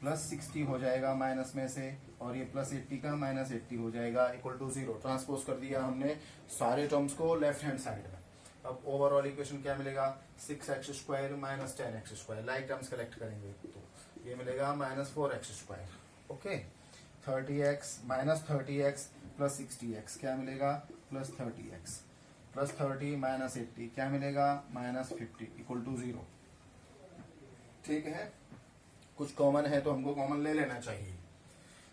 plus 60 हो जाएगा माइनस में से और ये प्लस 80 का माइनस 80 हो जाएगा इक्वल टू 0। ट्रांसपोज कर दिया हमने सारे टर्म्स को लेफ्ट हैंड साइड में। अब ओवरऑल इक्वेशन क्या मिलेगा 6x square minus 10x square, like terms collect करेंगे तो ये मिलेगा minus 4x square, okay. 30x minus 30x plus 60x क्या मिलेगा प्लस 30x प्लस 30 माइनस 80 क्या मिलेगा माइनस 50 इक्वल टू 0, ठीक है। कुछ कॉमन है तो हमको कॉमन ले लेना चाहिए,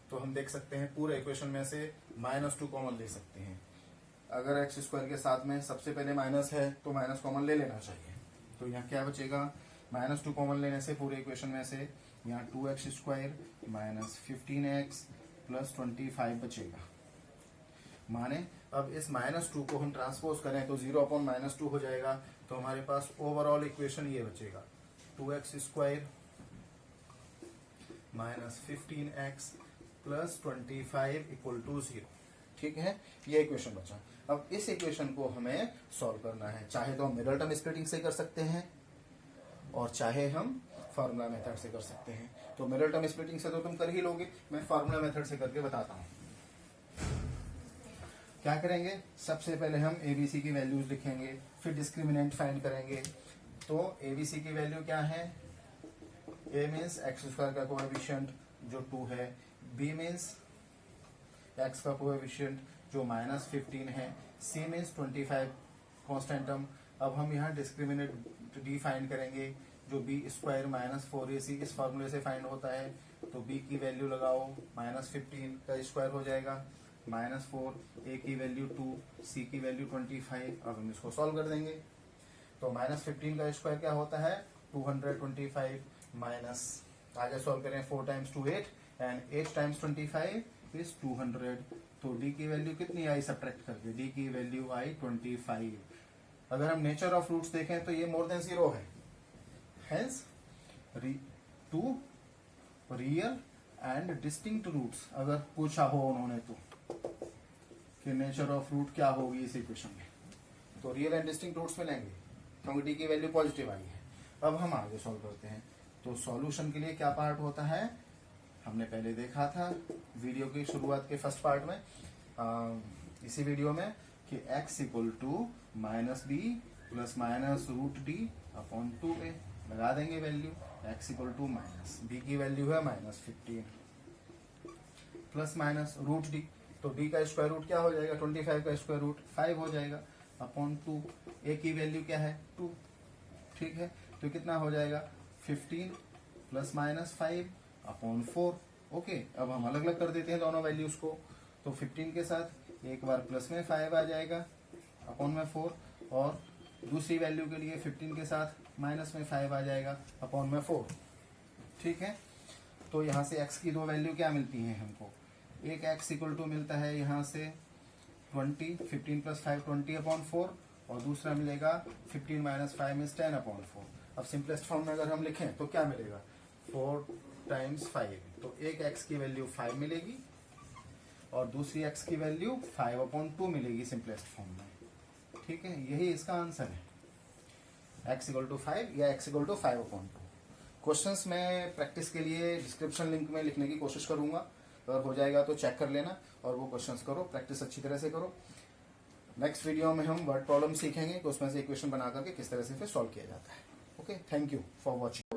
तो हम देख सकते हैं पूरे इक्वेशन में से -2 कॉमन ले सकते हैं। अगर एक्स स्क्वायर के साथ में सबसे पहले माइनस है तो माइनस कॉमन ले लेना चाहिए, तो यहाँ क्या बचेगा -2 कॉमन लेने से पूरे इक्वेशन में से यहाँ 2x square minus 15x plus 25 बचेगा। माने अब इस -2 को हम ट्रांसपोज करें तो 0/-2 हो जाएगा, तो हमारे पास ओवरऑल इक्वेशन ये बचेगा 2x square minus 15x plus 25 equal to 0, ठीक है। ये इक्वेशन बचा। अब इस इक्वेशन को हमें सॉल्व करना है, चाहे तो हम मिडल टर्म स्प्लिटिंग से कर सकते हैं और चाहे हम फार्मूला मेथड से कर सकते हैं। तो मिडल टर्म स्प्लिटिंग से तो तुम कर ही लोगे, मैं फार्मूला मेथड से करके बताता हूं। क्या करेंगे, सबसे पहले हम एबीसी की वैल्यूज लिखेंगे, फिर डिस्क्रिमिनेंट फाइंड करेंगे। तो एबीसी की वैल्यू क्या है, ए मीन्स एक्स स्क्वायर का कोएफिशिएंट जो 2 है, बी मीन्स एक्स का कोएफिशिएंट जो -15 है, सी मीन्स 25 कांस्टेंट टर्म। अब हम यहाँ डिस्क्रिमिनेंट डी फाइंड करेंगे जो बी स्क्वायर -4ac इस फॉर्मूले से फाइंड होता है। तो बी की वैल्यू लगाओ -15 का स्क्वायर हो जाएगा -4, ए की वैल्यू 2, सी की वैल्यू 25। अब हम इसको सॉल्व कर देंगे तो -15 का स्क्वायर क्या होता है 225 माइनस आगे सॉल्व करें 4 टाइम्स 2 8 एंड 8 टाइम्स 25 इज 200। तो डी की वैल्यू कितनी आई सब्ट्रैक्ट करके, डी की वैल्यू आई 25। अगर हम नेचर ऑफ रूट्स देखें तो ये मोर देन 0 है, hence 2 real and distinct roots अगर पूछा हो उन्होंने तो कि नेचर ऑफ रूट क्या होगी इस इक्वेशन में, तो रियल एंड डिस्टिंक्ट रूट्स मिलेंगे क्योंकि डी की वैल्यू पॉजिटिव आई है। अब हम आगे सॉल्व करते हैं। तो सॉल्यूशन के लिए क्या पार्ट होता है, हमने पहले देखा था वीडियो की शुरुआत के फर्स्ट पार्ट में, इसी वीडियो में, कि x equal to minus b plus minus root d upon 2a लगा देंगे वैल्यू। x equal to minus b की वैल्यू है -15 प्लस माइनस रूट डी, तो d का स्क्वायर रूट क्या हो जाएगा, 25 का स्क्वायर रूट 5 हो जाएगा अपॉन 2। a की वैल्यू क्या है 2, ठीक है, तो कितना हो जाएगा 15 प्लस माइनस 5 अपॉन 4। ओके, अब हम अलग अलग कर देते हैं दोनों वैल्यूज को, तो 15 के साथ एक बार प्लस में 5 आ जाएगा अपॉन में 4, और दूसरी वैल्यू के लिए 15 के साथ माइनस में 5 आ जाएगा अपॉन में 4, ठीक है। तो यहाँ से x की दो वैल्यू क्या मिलती हैं हमको, एक x इक्वल टू मिलता है यहाँ से 20, 15 प्लस 5 20 अपॉन 4, और दूसरा मिलेगा 15 माइनस 5 मीन्स 10 अपॉन 4। अब सिंपलेस्ट फॉर्म में अगर हम लिखें तो क्या मिलेगा 4 टाइम्स 5, तो एक x की वैल्यू 5 मिलेगी और दूसरी x की वैल्यू 5 अपॉन 2 मिलेगी सिंपलेस्ट फॉर्म में, ठीक है। यही इसका आंसर है, x इक्वल टू 5 या x equal to 5 upon 2। Questions में प्रैक्टिस के लिए डिस्क्रिप्शन लिंक में लिखने की कोशिश करूंगा, अगर हो जाएगा तो चेक कर लेना और वो क्वेश्चंस करो, प्रैक्टिस अच्छी तरह से करो। नेक्स्ट वीडियो में हम वर्ड प्रॉब्लम सीखेंगे कि उसमें से इक्वेशन बना करके किस तरह से फिर सॉल्व किया जाता है। Okay, thank you for watching.